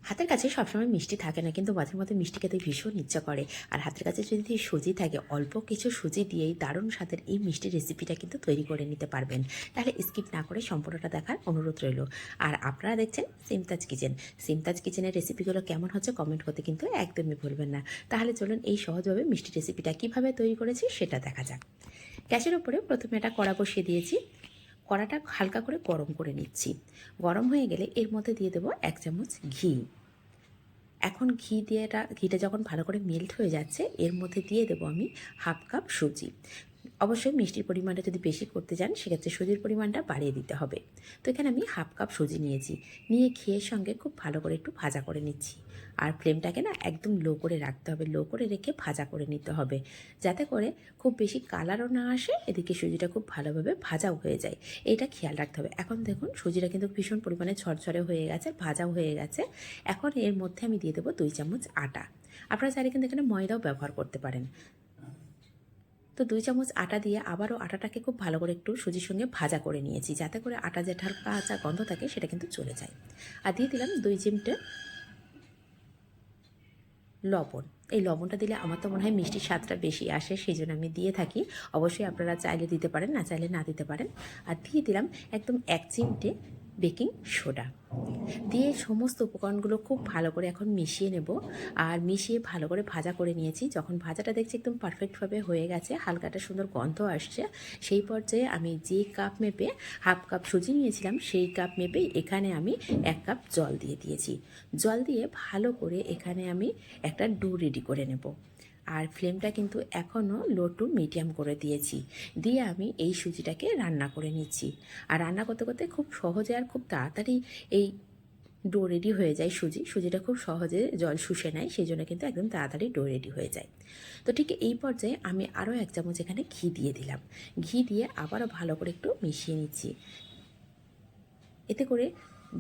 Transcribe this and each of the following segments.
হাতের কাছে সবসময় মিষ্টি থাকে না, কিন্তু মাঝে মধ্যে মিষ্টি খেতে ভীষণ ইচ্ছা করে। আর হাতের কাছে যদি সুজি থাকে, অল্প কিছু সুজি দিয়েই দারুণ স্বাদের এই মিষ্টির রেসিপিটা কিন্তু তৈরি করে নিতে পারবেন। তাহলে স্কিপ না করে সম্পূর্ণটা দেখার অনুরোধ রইল। আর আপনারা দেখছেন সিমতাজ কিচেন। সিমতাজ কিচেনের রেসিপিগুলো কেমন হচ্ছে কমেন্ট করতে কিন্তু একদমই ভুলবেন না। তাহলে চলুন এই সহজভাবে মিষ্টি রেসিপিটা কীভাবে তৈরি করেছি সেটা দেখা যাক। গ্যাসের ওপরে প্রথমে একটা কড়া বসিয়ে দিয়েছি। কড়াটা হালকা করে গরম করে নিচ্ছি। গরম হয়ে গেলে এর মধ্যে দিয়ে দেবো 1 চামচ ঘি। এখন ঘিটা যখন ভালো করে মেল্ট হয়ে যাচ্ছে, এর মধ্যে দিয়ে দেবো আমি হাফ কাপ সুজি। অবশ্যই মিষ্টির পরিমাণটা যদি বেশি করতে চান সেক্ষেত্রে সুজির পরিমাণটা বাড়িয়ে দিতে হবে। তো এখানে আমি হাফ কাপ সুজি নিয়েছি, নিয়ে ঘিয়ের সঙ্গে খুব ভালো করে একটু ভাজা করে নিচ্ছি। আর ফ্লেমটাকে না একদম লো করে রাখতে হবে, লো করে রেখে ভাজা করে নিতে হবে, যাতে করে খুব বেশি কালারও না আসে, এদিকে সুজিটা খুব ভালোভাবে ভাজাও হয়ে যায়। এটা খেয়াল রাখতে হবে। এখন দেখুন সুজিটা কিন্তু ভীষণ পরিমাণে ঝরঝরে হয়ে গেছে, ভাজাও হয়ে গেছে। এখন এর মধ্যে আমি দিয়ে দেবো 2 চামচ আটা। আপনারা চাইলে কিন্তু এখানে ময়দাও ব্যবহার করতে পারেন। তো 2 চামচ আটা দিয়ে আবারও আটাটাকে খুব ভালো করে একটু সুজির সঙ্গে ভাজা করে নিয়েছি, যাতে করে আটা যে কাঁচা গন্ধ থাকে সেটা কিন্তু চলে যায়। আর দিয়ে দিলাম 2 চিমটে লবণ। এই লবণটা দিলে আমার তো মনে হয় মিষ্টির স্বাদটা বেশি আসে, সেই জন্য আমি দিয়ে থাকি। অবশ্যই আপনারা চাইলে দিতে পারেন, না চাইলে না দিতে পারেন। আর দিয়ে দিলাম একদম 1 চিমটে বেকিং সোডা। দিয়ে সমস্ত উপকরণগুলো খুব ভালো করে এখন মিশিয়ে নেব। আর মিশিয়ে ভালো করে ভাজা করে নিয়েছি। যখন ভাজাটা দেখছি একদম পারফেক্টভাবে হয়ে গেছে, হালকা একটা সুন্দর গন্ধ আসছে, সেই পর্যায়ে আমি যে কাপ মেপে হাফ কাপ সুজি নিয়েছিলাম, সেই কাপ মেপে এখানে আমি 1 কাপ জল দিয়ে দিয়েছি। জল দিয়ে ভালো করে এখানে আমি একটা ডো রেডি করে নেব। আর ফ্লেমটা কিন্তু এখনও লো টু মিডিয়াম করে দিয়েছি। দিয়ে আমি এই সুজিটাকে রান্না করে নিচ্ছি। আর রান্না করতে করতে খুব সহজে আর খুব তাড়াতাড়ি এই ডো রেডি হয়ে যায়। সুজিটা খুব সহজে জল শুষে নেয়, সেই জন্য কিন্তু একদম তাড়াতাড়ি ডো রেডি হয়ে যায়। তো ঠিক এই পর্যায়ে আমি আরও 1 চামচ এখানে ঘি দিয়ে দিলাম। ঘি দিয়ে আবারও ভালো করে একটু মিশিয়ে নিচ্ছি। এতে করে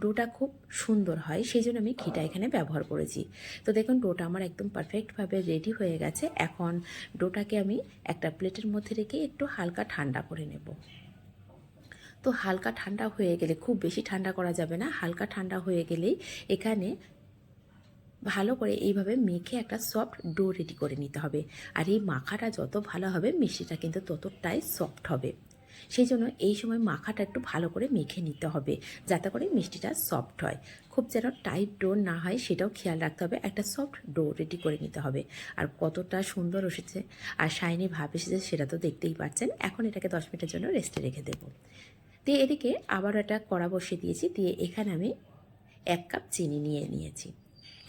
ডোটা খুব সুন্দর হয়, সেই জন্য আমি ঘিটা এখানে ব্যবহার করেছি। তো দেখুন ডোটা আমার একদম পারফেক্টভাবে রেডি হয়ে গেছে। এখন ডোটাকে আমি একটা প্লেটের মধ্যে রেখে একটু হালকা ঠান্ডা করে নেব। তো হালকা ঠান্ডা হয়ে গেলে, খুব বেশি ঠান্ডা করা যাবে না, হালকা ঠান্ডা হয়ে গেলেই এখানে ভালো করে এইভাবে মেখে একটা সফট ডো রেডি করে নিতে হবে। আর এই মাখাটা যত ভালো হবে মিষ্টিটা কিন্তু ততটাই সফট হবে। সেই জন্য এই সময় মাখাটা একটু ভালো করে মেখে নিতে হবে, যাতে করে মিষ্টিটা সফট হয়। খুব যেন টাইট ডো না হয় সেটাও খেয়াল রাখতে হবে। একটা সফট ডো রেডি করে নিতে হবে। আর কতটা সুন্দর এসেছে আর শাইনি ভাব এসেছে সেটা তো দেখতেই পাচ্ছেন। এখন এটাকে 10 মিনিটের জন্য রেস্টে রেখে দেবো। দিয়ে এদিকে আবার একটা কড়া বসিয়ে দিয়েছি। দিয়ে এখানে আমি 1 কাপ চিনি নিয়েছি।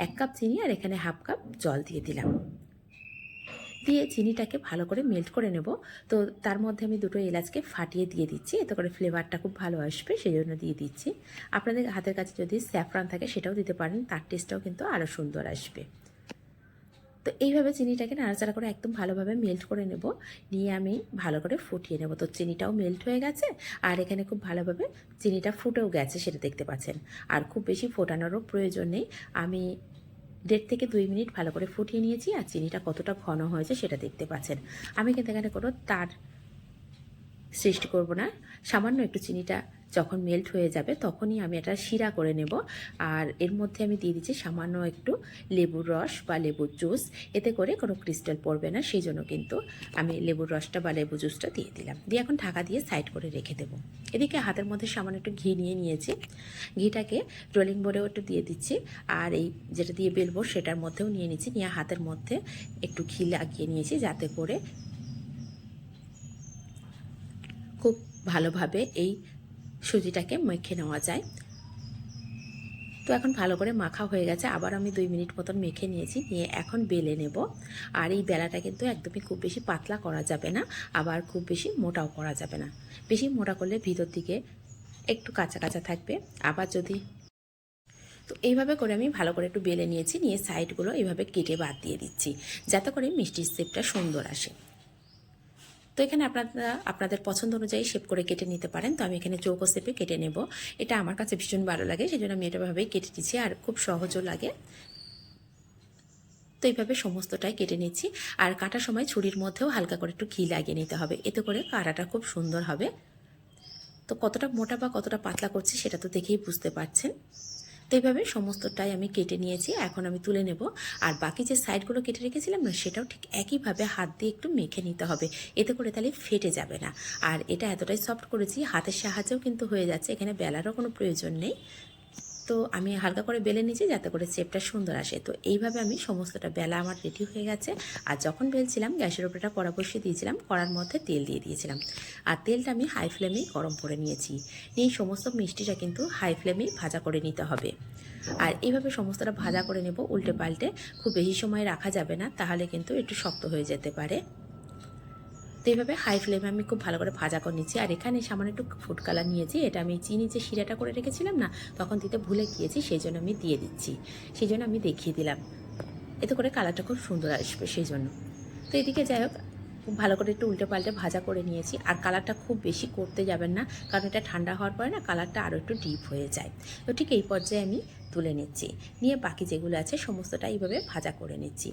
1 কাপ চিনি আর এখানে হাফ কাপ জল দিয়ে দিলাম। দিয়ে চিনিটাকে ভালো করে মেল্ট করে নেব। তো তার মধ্যে আমি 2টো এলাচকে ফাটিয়ে দিয়ে দিচ্ছি, এতে করে ফ্লেভারটা খুব ভালো আসবে, সেই জন্য দিয়ে দিচ্ছি। আপনাদের হাতের কাছে যদি স্যাফরান থাকে সেটাও দিতে পারেন, তার টেস্টটাও কিন্তু আরও সুন্দর আসবে। তো এইভাবে চিনিটাকে নাড়াচাড়া করে একদম ভালোভাবে মেল্ট করে নেব। নিয়ে আমি ভালো করে ফুটিয়ে নেব। তো চিনিটাও মেল্ট হয়ে গেছে আর এখানে খুব ভালোভাবে চিনিটা ফুটেও গেছে, সেটা দেখতে পাচ্ছেন। আর খুব বেশি ফোটানোরও প্রয়োজন নেই। আমি 1.5 থেকে 2 মিনিট ভালো করে ফুটিয়ে নিয়েছি। আর চিনিটা কতটা ঘন হয়েছে সেটা দেখতে পাচ্ছেন। আমি কিন্তু এখানে কোনো তার সৃষ্টি করব না। সামান্য একটু চিনিটা যখন মেল্ট হয়ে যাবে তখনই আমি এটা শিরা করে নেব। আর এর মধ্যে আমি দিয়ে দিচ্ছি সামান্য একটু লেবুর রস বা লেবুর জুস। এতে করে কোনো ক্রিস্টাল পড়বে না, সেই জন্য কিন্তু আমি লেবুর রসটা বা লেবু জুসটা দিয়ে দিলাম। দিয়ে এখন ঢাকা দিয়ে সাইড করে রেখে দেবো। এদিকে হাতের মধ্যে সামান্য একটু ঘি নিয়েছি। ঘিটাকে রোলিং বোর্ডেও একটু দিয়ে দিচ্ছি। আর এই যেটা দিয়ে বেলবো সেটার মধ্যেও নিয়ে নিচ্ছি। নিয়ে হাতের মধ্যে একটু ঘি লাগিয়ে নিয়েছি, যাতে করে খুব ভালোভাবে এই সুজিটাকে মেখে নেওয়া যায়। তো এখন ভালো করে মাখা হয়ে গেছে। আবার আমি 2 মিনিট মতন মেখে নিয়েছি। নিয়ে এখন বেলে নেব। আর এই বেলাটা কিন্তু একদমই খুব বেশি পাতলা করা যাবে না, আবার খুব বেশি মোটাও করা যাবে না। বেশি মোটা করলে ভিতর দিকে একটু কাঁচা কাঁচা থাকবে। আবার যদি তো এইভাবে করে আমি ভালো করে একটু বেলে নিয়েছি। নিয়ে সাইডগুলো এইভাবে কেটে বাদ দিয়ে দিচ্ছি, যাতে করে মিষ্টির শেপটা সুন্দর আসে। তো এখানে আপনারা আপনাদের পছন্দ অনুযায়ী শেপ করে কেটে নিতে পারেন। তো আমি এখানে চৌকো শেপে কেটে নেব। এটা আমার কাছে ভীষণ ভালো লাগে, সেই জন্য আমি এটাভাবেই কেটে দিচ্ছি। আর খুব সহজও লাগে। তো এইভাবে সমস্তটাই কেটে নিচ্ছি। আর কাটার সময় ছুরির মধ্যেও হালকা করে একটু ঘি লাগিয়ে নিতে হবে, এতে করে কাটাটা খুব সুন্দর হবে। তো কতটা মোটা বা কতটা পাতলা করছি সেটা তো দেখেই বুঝতে পারছেন। তো এইভাবে সমস্তটাই আমি কেটে নিয়েছি, এখন আমি তুলে নেব। আর বাকি যে সাইডগুলো কেটে রেখেছিলাম না, সেটাও ঠিক একইভাবে হাত দিয়ে একটু মেখে নিতে হবে, এতে করে তাহলে ফেটে যাবে না। আর এটা এতটাই সফট করেছি, হাতের সাহায্যেও কিন্তু হয়ে যাচ্ছে, এখানে বেলারও কোনো প্রয়োজন নেই। তো আমি হালকা করে বেলে নিয়েছি যাতে করে শেপটা সুন্দর আসে। তো এইভাবে আমি সমস্তটা বেলা আমার রেডি হয়ে গেছে। আর যখন বেলছিলাম গ্যাসের উপরে একটা কড়া বসিয়ে দিয়েছিলাম, কড়ার মধ্যে তেল দিয়ে দিয়েছিলাম। আর তেলটা আমি হাই ফ্লেমেই গরম করে নিয়েছি। এই সমস্ত মিষ্টিটা কিন্তু হাই ফ্লেমেই ভাজা করে নিতে হবে। আর এইভাবে সমস্তটা ভাজা করে নেব উল্টে পাল্টে। খুব বেশি সময় রাখা যাবে না, তাহলে কিন্তু একটু শক্ত হয়ে যেতে পারে। তো এইভাবে হাই ফ্লেমে আমি খুব ভালো করে ভাজা করে নিচ্ছি। আর এখানে সামান্য একটু ফুড কালার নিয়েছি, এটা আমি চিনি যে শিরাটা করে রেখেছিলাম না, তখন দিতে ভুলে গিয়েছি, সেই জন্য আমি দিয়ে দিচ্ছি, সেই জন্য আমি দেখিয়ে দিলাম, এতে করে কালারটা খুব সুন্দর আসবে সেই জন্য। তো এদিকে যাই হোক, খুব ভালো করে একটু উল্টে পাল্টে ভাজা করে নিয়েছি। আর কালারটা খুব বেশি করতে যাবেন না, কারণ এটা ঠান্ডা হওয়ার পরে না কালারটা আরও একটু ডিপ হয়ে যায়। তো ঠিক এই পর্যায়ে আমি তুলে নিচ্ছি, নিয়ে বাকি যেগুলো আছে সমস্তটা এইভাবে ভাজা করে নিচ্ছি।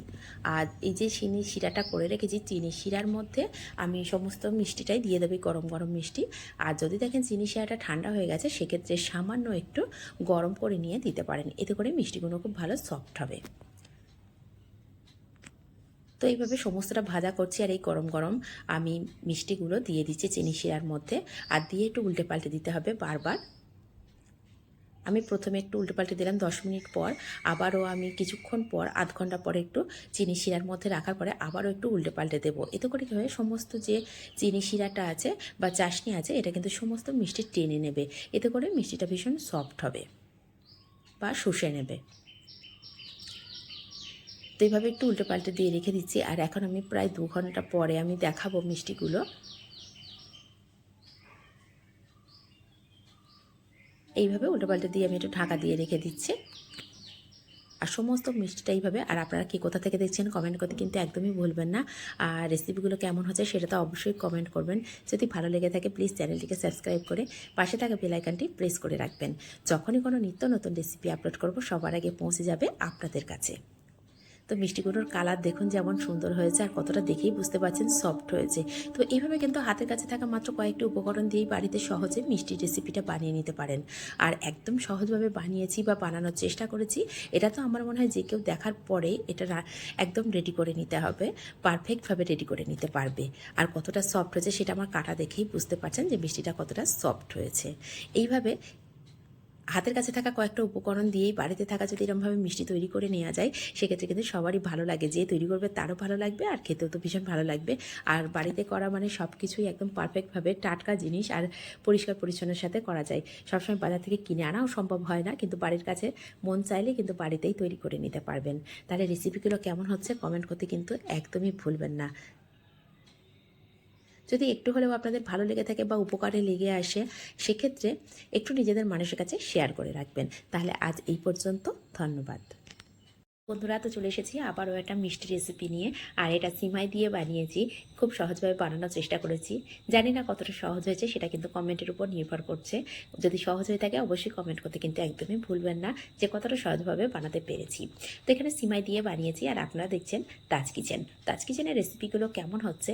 আর এই যে চিনি শিরাটা করে রেখেছি, চিনি শিরার মধ্যে আমি সমস্ত মিষ্টিটাই দিয়ে দেবো, গরম গরম মিষ্টি। আর যদি দেখেন চিনি শিরাটা ঠান্ডা হয়ে গেছে, সেক্ষেত্রে সামান্য একটু গরম করে নিয়ে দিতে পারেন, এতে করে মিষ্টিগুলো খুব ভালো সফট হবে। তো এইভাবে সমস্তটা ভাজা করছি, আর এই গরম গরম আমি মিষ্টিগুলো দিয়ে দিচ্ছি চিনি শিরার মধ্যে। আর দিয়ে একটু উল্টে পাল্টে দিতে হবে বারবার। আমি প্রথমে একটু উল্টে পাল্টে দিলাম 10 মিনিট পর, আবারও আমি কিছুক্ষণ পর আধ ঘন্টা পরে একটু চিনি শিরার মধ্যে রাখার পরে আবারও একটু উল্টে পাল্টে দেবো। এতে করে কী হয়, সমস্ত যে চিনি শিরাটা আছে বা চাশনি আছে, এটা কিন্তু সমস্ত মিষ্টি টেনে নেবে, এতে করে মিষ্টিটা ভীষণ সফট হবে বা শুষে নেবে। তো এইভাবে একটু উল্টে পাল্টে দিয়ে রেখে দিচ্ছি। আর এখন আমি প্রায় 2 ঘন্টা পরে আমি দেখাবো মিষ্টিগুলো। এইভাবে উল্টে পাল্টে দিয়ে আমি একটু ঢাকা দিয়ে রেখে দিচ্ছি। আর সমস্ত মিষ্টিটা এইভাবে। আর আপনারা কে কোথা থেকে দেখছেন কমেন্ট করতে কিন্তু একদমই ভুলবেন না। আর রেসিপিগুলো কেমন হচ্ছে সেটা তো অবশ্যই কমেন্ট করবেন। যদি ভালো লেগে থাকে প্লিজ চ্যানেলটিকে সাবস্ক্রাইব করে পাশে থাকা বেল আইকনটি প্রেস করে রাখবেন। যখনই কোনো নিত্য নতুন রেসিপি আপলোড করব, সবার আগে পৌঁছে যাবে আপনাদের কাছে। তো মিষ্টিগুলোর কালার দেখুন যেমন সুন্দর হয়েছে, আর কতটা দেখেই বুঝতে পারছেন সফট হয়েছে। তো এইভাবে কিন্তু হাতের কাছে থাকা মাত্র কয়েকটি উপকরণ দিয়েই বাড়িতে সহজে মিষ্টির রেসিপিটা বানিয়ে নিতে পারেন। আর একদম সহজভাবে বানিয়েছি বা বানানোর চেষ্টা করেছি, এটা তো আমার মনে হয় যে কেউ দেখার পরে এটা একদম রেডি করে নিতে হবে, পারফেক্টভাবে রেডি করে নিতে পারবে। আর কতটা সফট হয়েছে সেটা আমার কাটা দেখেই বুঝতে পারছেন যে মিষ্টিটা কতটা সফট হয়েছে। এইভাবে হাতের কাছে থাকা কয়েকটা উপকরণ দিয়েই বাড়িতে থাকা যদি এরকমভাবে মিষ্টি তৈরি করে নেওয়া যায়, সেক্ষেত্রে কিন্তু সবারই ভালো লাগে, যে তৈরি করবে তারও ভালো লাগবে আর খেতেও তো ভীষণ ভালো লাগবে। আর বাড়িতে করা মানে সব কিছুই একদম পারফেক্টভাবে টাটকা জিনিস আর পরিষ্কার পরিচ্ছন্নের সাথে করা যায়। সবসময় বাজার থেকে কিনে আনাও সম্ভব হয় না, কিন্তু বাড়ির কাছে মন চাইলে কিন্তু বাড়িতেই তৈরি করে নিতে পারবেন। তাহলে রেসিপিগুলো কেমন হচ্ছে কমেন্ট করতে কিন্তু একদমই ভুলবেন না। যদি একটু হলেও আপনাদের ভালো লেগে থাকে বা উপকারে লেগে আসে, সেক্ষেত্রে একটু নিজেদের মানুষের কাছে শেয়ার করে রাখবেন। তাহলে আজ এই পর্যন্ত, ধন্যবাদ। বন্ধুরা, তো চলে এসেছি আবারও একটা মিষ্টি রেসিপি নিয়ে। আর এটা সিমাই দিয়ে বানিয়েছি, খুব সহজভাবে বানানোর চেষ্টা করেছি। জানি না কতটা সহজ হয়েছে, সেটা কিন্তু কমেন্টের উপর নির্ভর করছে। যদি সহজ হয়ে থাকে অবশ্যই কমেন্ট করতে কিন্তু একদমই ভুলবেন না যে কতটা সহজভাবে বানাতে পেরেছি। তো এখানে সিমাই দিয়ে বানিয়েছি, আর আপনারা দেখছেন তাজ কিচেন। তাজ কিচেনের রেসিপিগুলো কেমন হচ্ছে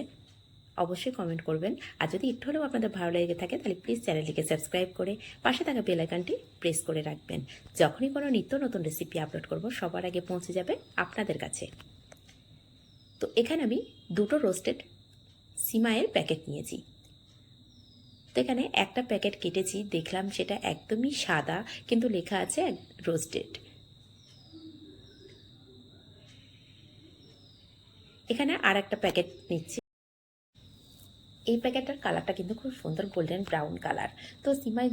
অবশ্যই কমেন্ট করবেন। আর যদি একটু হলেও আপনাদের ভালো লেগে থাকে তাহলে প্লিজ চ্যানেলটিকে সাবস্ক্রাইব করে পাশে থাকা বেল আইকনটি প্রেস করে রাখবেন। যখনই কোনো নিত্য নতুন রেসিপি আপলোড করব, সবার আগে পৌঁছে যাবে আপনাদের কাছে। তো এখানে আমি 2টো রোস্টেড সিমাইয়ের প্যাকেট নিয়েছি। তো এখানে একটা প্যাকেট কেটেছি, দেখলাম সেটা একদমই সাদা, কিন্তু লেখা আছে রোস্টেড। এখানে আর একটা প্যাকেট নিচ্ছি। এই প্যাকেটটার কালারটা কিন্তু খুব সুন্দর গোল্ডেন ব্রাউন কালার। তো সিমাই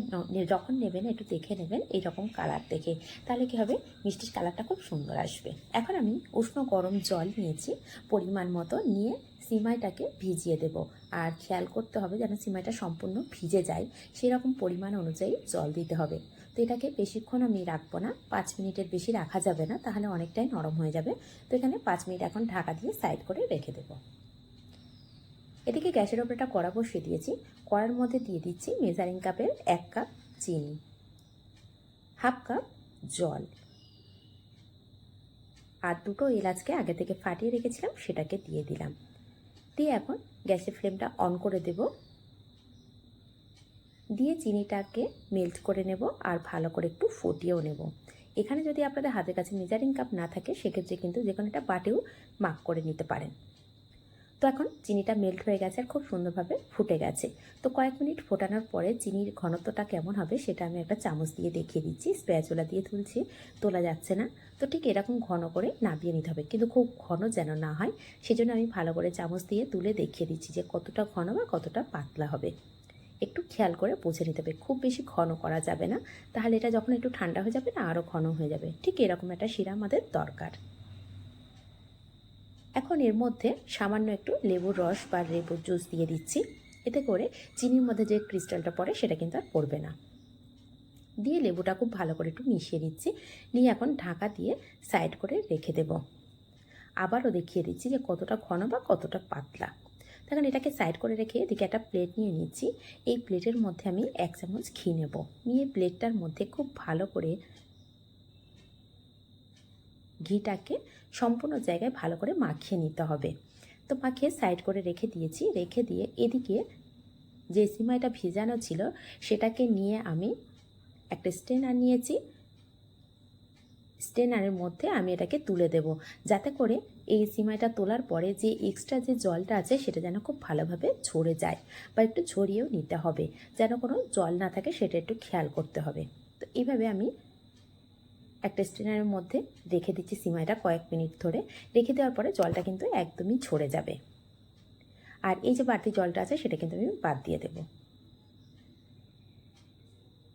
যখন নেবেন একটু দেখে নেবেন এইরকম কালার দেখে, তাহলে কী হবে, মিষ্টির কালারটা খুব সুন্দর আসবে। এখন আমি উষ্ণ গরম জল নিয়েছি পরিমাণ মতো, নিয়ে সিমাইটাকে ভিজিয়ে দেব। আর খেয়াল করতে হবে যেন সিমাইটা সম্পূর্ণ ভিজে যায়, সেরকম পরিমাণ অনুযায়ী জল দিতে হবে। তো এটাকে বেশিক্ষণ আমি রাখবো না, 5 মিনিটের বেশি রাখা যাবে না, তাহলে অনেকটাই নরম হয়ে যাবে। তো এখানে 5 মিনিট এখন ঢাকা দিয়ে সাইড করে রেখে দেবো। এদিকে গ্যাসের ওপর একটা কড়া বসিয়ে দিয়েছি, কড়ার মধ্যে দিয়ে দিচ্ছি মেজারিং কাপের 1 কাপ চিনি, হাফ কাপ জল, আর 2টো এলাচকে আগে থেকে ফাটিয়ে রেখেছিলাম সেটাকে দিয়ে দিলাম। দিয়ে এখন গ্যাসের ফ্লেমটা অন করে দেব, দিয়ে চিনিটাকে মেল্ট করে নেব আর ভালো করে একটু ফুটিয়েও নেব। এখানে যদি আপনাদের হাতের কাছে মেজারিং কাপ না থাকে সেক্ষেত্রে কিন্তু যে কোনো একটা বাটিও মাপ করে নিতে পারেন। তো এখন চিনিটা মেল্ট হয়ে গেছে আর খুব সুন্দরভাবে ফুটে গেছে। তো কয়েক মিনিট ফোটানোর পরে চিনির ঘনত্বটা কেমন হবে সেটা আমি একটা চামচ দিয়ে দেখিয়ে দিচ্ছি। স্প্যাচুলা দিয়ে তুলছি, তোলা যাচ্ছে না। তো ঠিক এরকম ঘন করে নামিয়ে নিতে হবে, কিন্তু খুব ঘন যেন না হয়। সেজন্য আমি ভালো করে চামচ দিয়ে তুলে দেখিয়ে দিচ্ছি যে কতটা ঘন বা কতটা পাতলা হবে। একটু খেয়াল করে বুঝে নিতে হবে, খুব বেশি ঘন করা যাবে না, তাহলে এটা যখন একটু ঠান্ডা হয়ে যাবে না আরও ঘন হয়ে যাবে। ঠিক এরকম একটা শিরা আমাদের দরকার। এখন এর মধ্যে সামান্য একটু লেবুর রস বা লেবুর জুস দিয়ে দিচ্ছি। এতে করে চিনির মধ্যে যে ক্রিস্টালটা পড়ে সেটা কিন্তু আর পড়বে না। দিয়ে লেবুটা খুব ভালো করে একটু মিশিয়ে দিচ্ছি। নিয়ে এখন ঢাকা দিয়ে সাইড করে রেখে দেব। আবারও দেখিয়ে দিচ্ছি যে কতটা ঘন বা কতটা পাতলা। তখন এটাকে সাইড করে রেখে এদিকে একটা প্লেট নিয়ে নিচ্ছি। এই প্লেটের মধ্যে আমি 1 চামচ ঘি নেব। নিয়ে প্লেটটার মধ্যে খুব ভালো করে ঘিটাকে সম্পূর্ণ জায়গায় ভালো করে মাখিয়ে নিতে হবে। তো মাখিয়ে সাইড করে রেখে দিয়েছি। রেখে দিয়ে এদিকে যে সিমাইটা ভিজানো ছিল সেটাকে নিয়ে আমি একটা স্ট্রেনার নিয়েছি। স্ট্রেনারের মধ্যে আমি এটাকে তুলে দেব, যাতে করে এই সিমাইটা তোলার পরে যে এক্সট্রা যে জলটা আছে সেটা যেন খুব ভালোভাবে ঝরে যায়, বা একটু ঝরিয়েও নিতে হবে, যেন কোনো জল না থাকে সেটা একটু খেয়াল করতে হবে। তো এইভাবে আমি একটা স্ট্রেনারের মধ্যে রেখে দিচ্ছি সিমাইটা কয়েক মিনিট ধরে। রেখে দেওয়ার পরে জলটা কিন্তু একদমই ঝরে যাবে, আর এই যে বাড়তি জলটা আছে সেটা কিন্তু আমি বাদ দিয়ে দেব।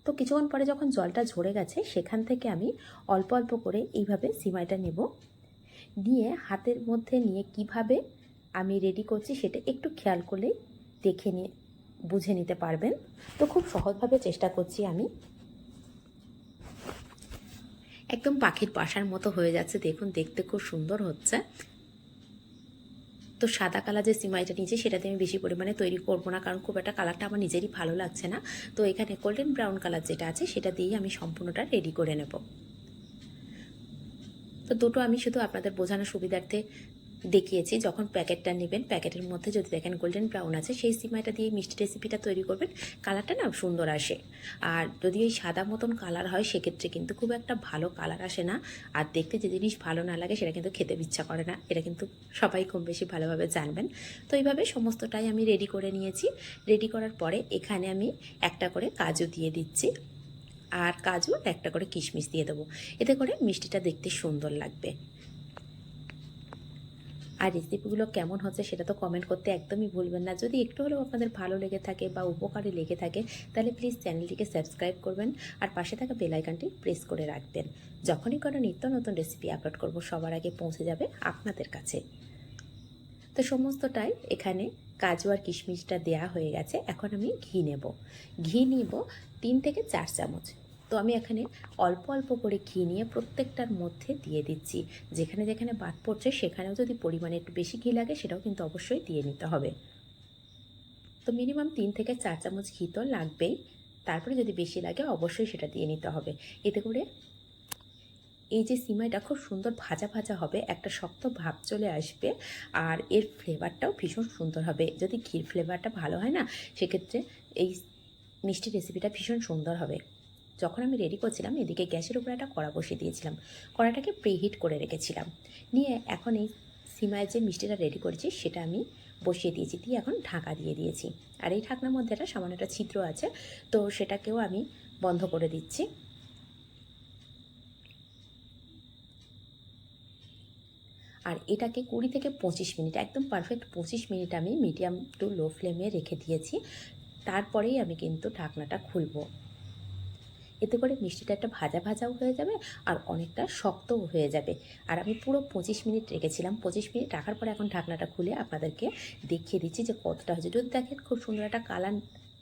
তো কিছুক্ষণ পরে যখন জলটা ঝরে গেছে সেখান থেকে আমি অল্প অল্প করে এইভাবে সিমাইটা নেব। নিয়ে হাতের মধ্যে নিয়ে কিভাবে আমি রেডি করছি সেটা একটু খেয়াল করলেই দেখে নিয়ে বুঝে নিতে পারবেন। তো খুব সহজভাবে চেষ্টা করছি আমি। একদম পাখির বাসার মতো হয়ে যাচ্ছে, দেখুন দেখতে খুব সুন্দর হচ্ছে। তো সাদা কালার যে সিমাইটা নিয়েছি সেটাতে আমি বেশি পরিমাণে তৈরি করবো না, কারণ খুব একটা কালারটা আমার নিজেরই ভালো লাগছে না। তো এখানে গোল্ডেন ব্রাউন কালার যেটা আছে সেটা দিয়েই আমি সম্পূর্ণটা রেডি করে নেব। তো দুটো আমি শুধু আপনাদের বোঝানোর সুবিধার্থে দেখিয়েছি। যখন প্যাকেটটা নেবেন প্যাকেটের মধ্যে যদি দেখেন গোল্ডেন ব্রাউন আছে, সেই সিমাইটা দিয়ে মিষ্টি রেসিপিটা তৈরি করবেন, কালারটা না সুন্দর আসে। আর যদি ওই সাদা মতন কালার হয় সেক্ষেত্রে কিন্তু খুব একটা ভালো কালার আসে না, আর দেখতে যে জিনিস ভালো না লাগে সেটা কিন্তু খেতে ইচ্ছা করে না। এটা কিন্তু সবাই কম বেশি ভালোভাবে জানবেন। তো এইভাবে সমস্তটাই আমি রেডি করে নিয়েছি। রেডি করার পরে এখানে আমি একটা করে কাজু দিয়ে দিচ্ছি, আর কাজু একটা করে কিশমিশ দিয়ে দেবো। এতে করে মিষ্টিটা দেখতে সুন্দর লাগবে। আর রেসিপিগুলো কেমন হচ্ছে সেটা তো কমেন্ট করতে একদমই ভুলবেন না। যদি একটু হলেও আপনাদের ভালো লেগে থাকে বা উপকারী লেগে থাকে তাহলে প্লিজ চ্যানেলটিকে সাবস্ক্রাইব করবেন, আর পাশে থাকা বেল আইকনটি প্রেস করে রাখবেন। যখনই কোনো নিত্য নতুন রেসিপি আপলোড করব সবার আগে পৌঁছে যাবে আপনাদের কাছে। তো সমস্তটাই এখানে কাজু আর কিশমিশটা দেয়া হয়ে গেছে। এখন আমি ঘি নেব। ঘি নিব 3 থেকে 4 চামচ। তো আমি এখানে অল্প অল্প করে ঘি নিয়ে প্রত্যেকটার মধ্যে দিয়ে দিচ্ছি। যেখানে যেখানে বাদ পড়ছে সেখানেও যদি পরিমাণে একটু বেশি ঘি লাগে সেটাও কিন্তু অবশ্যই দিয়ে নিতে হবে। তো মিনিমাম 3 থেকে 4 চামচ ঘি তো লাগবেই। তারপরে যদি বেশি লাগে অবশ্যই সেটা দিয়ে নিতে হবে। এতে করে এই যে সিমাইটা খুব সুন্দর ভাজা ভাজা হবে, একটা শক্ত ভাব চলে আসবে, আর এর ফ্লেভারটাও ভীষণ সুন্দর হবে। যদি ঘির ফ্লেভারটা ভালো হয় না সেক্ষেত্রে এই মিষ্টি রেসিপিটা ভীষণ সুন্দর হবে। যখন আমি রেডি করছিলাম এদিকে গ্যাসের উপরে একটা কড়া বসিয়ে দিয়েছিলাম, কড়াটাকে প্রিহিট করে রেখেছিলাম। নিয়ে এখন এই সিমাইয়ের যে মিষ্টিটা রেডি করেছি সেটা আমি বসিয়ে দিয়েছি, দিয়ে এখন ঢাকা দিয়ে দিয়েছি। আর এই ঢাকনার মধ্যে একটা সামান্য একটা ছিদ্র আছে, তো সেটাকেও আমি বন্ধ করে দিচ্ছি। আর এটাকে 20 থেকে 25 মিনিট, একদম পারফেক্ট 25 মিনিট আমি মিডিয়াম টু লো ফ্লেমে রেখে দিয়েছি। তারপরেই আমি কিন্তু ঢাকনাটা খুলব। এতে করে মিষ্টিটা একটা ভাজা ভাজাও হয়ে যাবে আর অনেকটা শক্তও হয়ে যাবে। আর আমি পুরো 25 মিনিট রেখেছিলাম। 25 মিনিট রাখার পরে এখন ঢাকনাটা খুলে আপনাদেরকে দেখিয়ে দিচ্ছি যে কতটা হয়েছে। যদি দেখেন খুব সুন্দর একটা কালার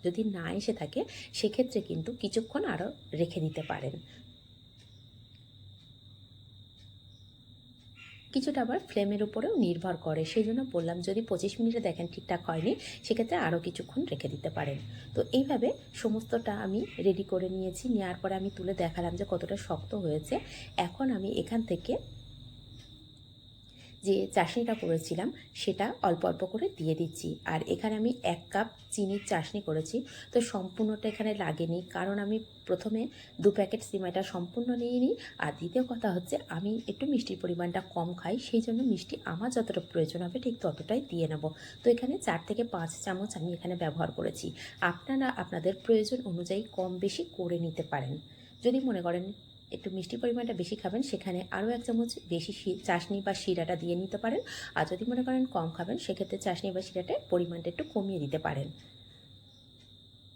যদি না এসে থাকে সেক্ষেত্রে কিন্তু কিছুক্ষণ আরও রেখে দিতে পারেন। কিছুটা আবার ফ্লেমের উপরেও নির্ভর করে, সেই জন্য বললাম যদি 25 মিনিটে দেখেন ঠিকঠাক হয়নি সেক্ষেত্রে আরও কিছুক্ষণ রেখে দিতে পারেন। তো এইভাবে সমস্তটা আমি রেডি করে নিয়েছি। নেওয়ার পরে আমি তুলে দেখালাম যে কতটা শক্ত হয়েছে। এখন আমি এখান থেকে যে চাশনিটা করেছিলাম সেটা অল্প অল্প করে দিয়ে দিচ্ছি। আর এখানে আমি 1 কাপ চিনির চাশনি করেছি, তো সম্পূর্ণটা এখানে লাগেনি, কারণ আমি প্রথমে 2 প্যাকেট সিমাইটা সম্পূর্ণ নিয়ে নিই। আর দ্বিতীয় কথা হচ্ছে আমি একটু মিষ্টির পরিমাণটা কম খাই, সেই জন্য মিষ্টি আমার যতটা প্রয়োজন হবে ঠিক ততটাই দিয়ে নেব। তো এখানে 4 থেকে 5 চামচ আমি এখানে ব্যবহার করেছি। আপনারা আপনাদের প্রয়োজন অনুযায়ী কম বেশি করে নিতে পারেন। যদি মনে করেন একটু মিষ্টি পরিমাণটা বেশি খাবেন, সেখানে আরও 1 চামচ বেশি চাশনি বা শিরাটা দিয়ে নিতে পারেন। আর যদি মনে করেন কম খাবেন, সেক্ষেত্রে চাশনি বা শিরাটার পরিমাণটা একটু কমিয়ে দিতে পারেন।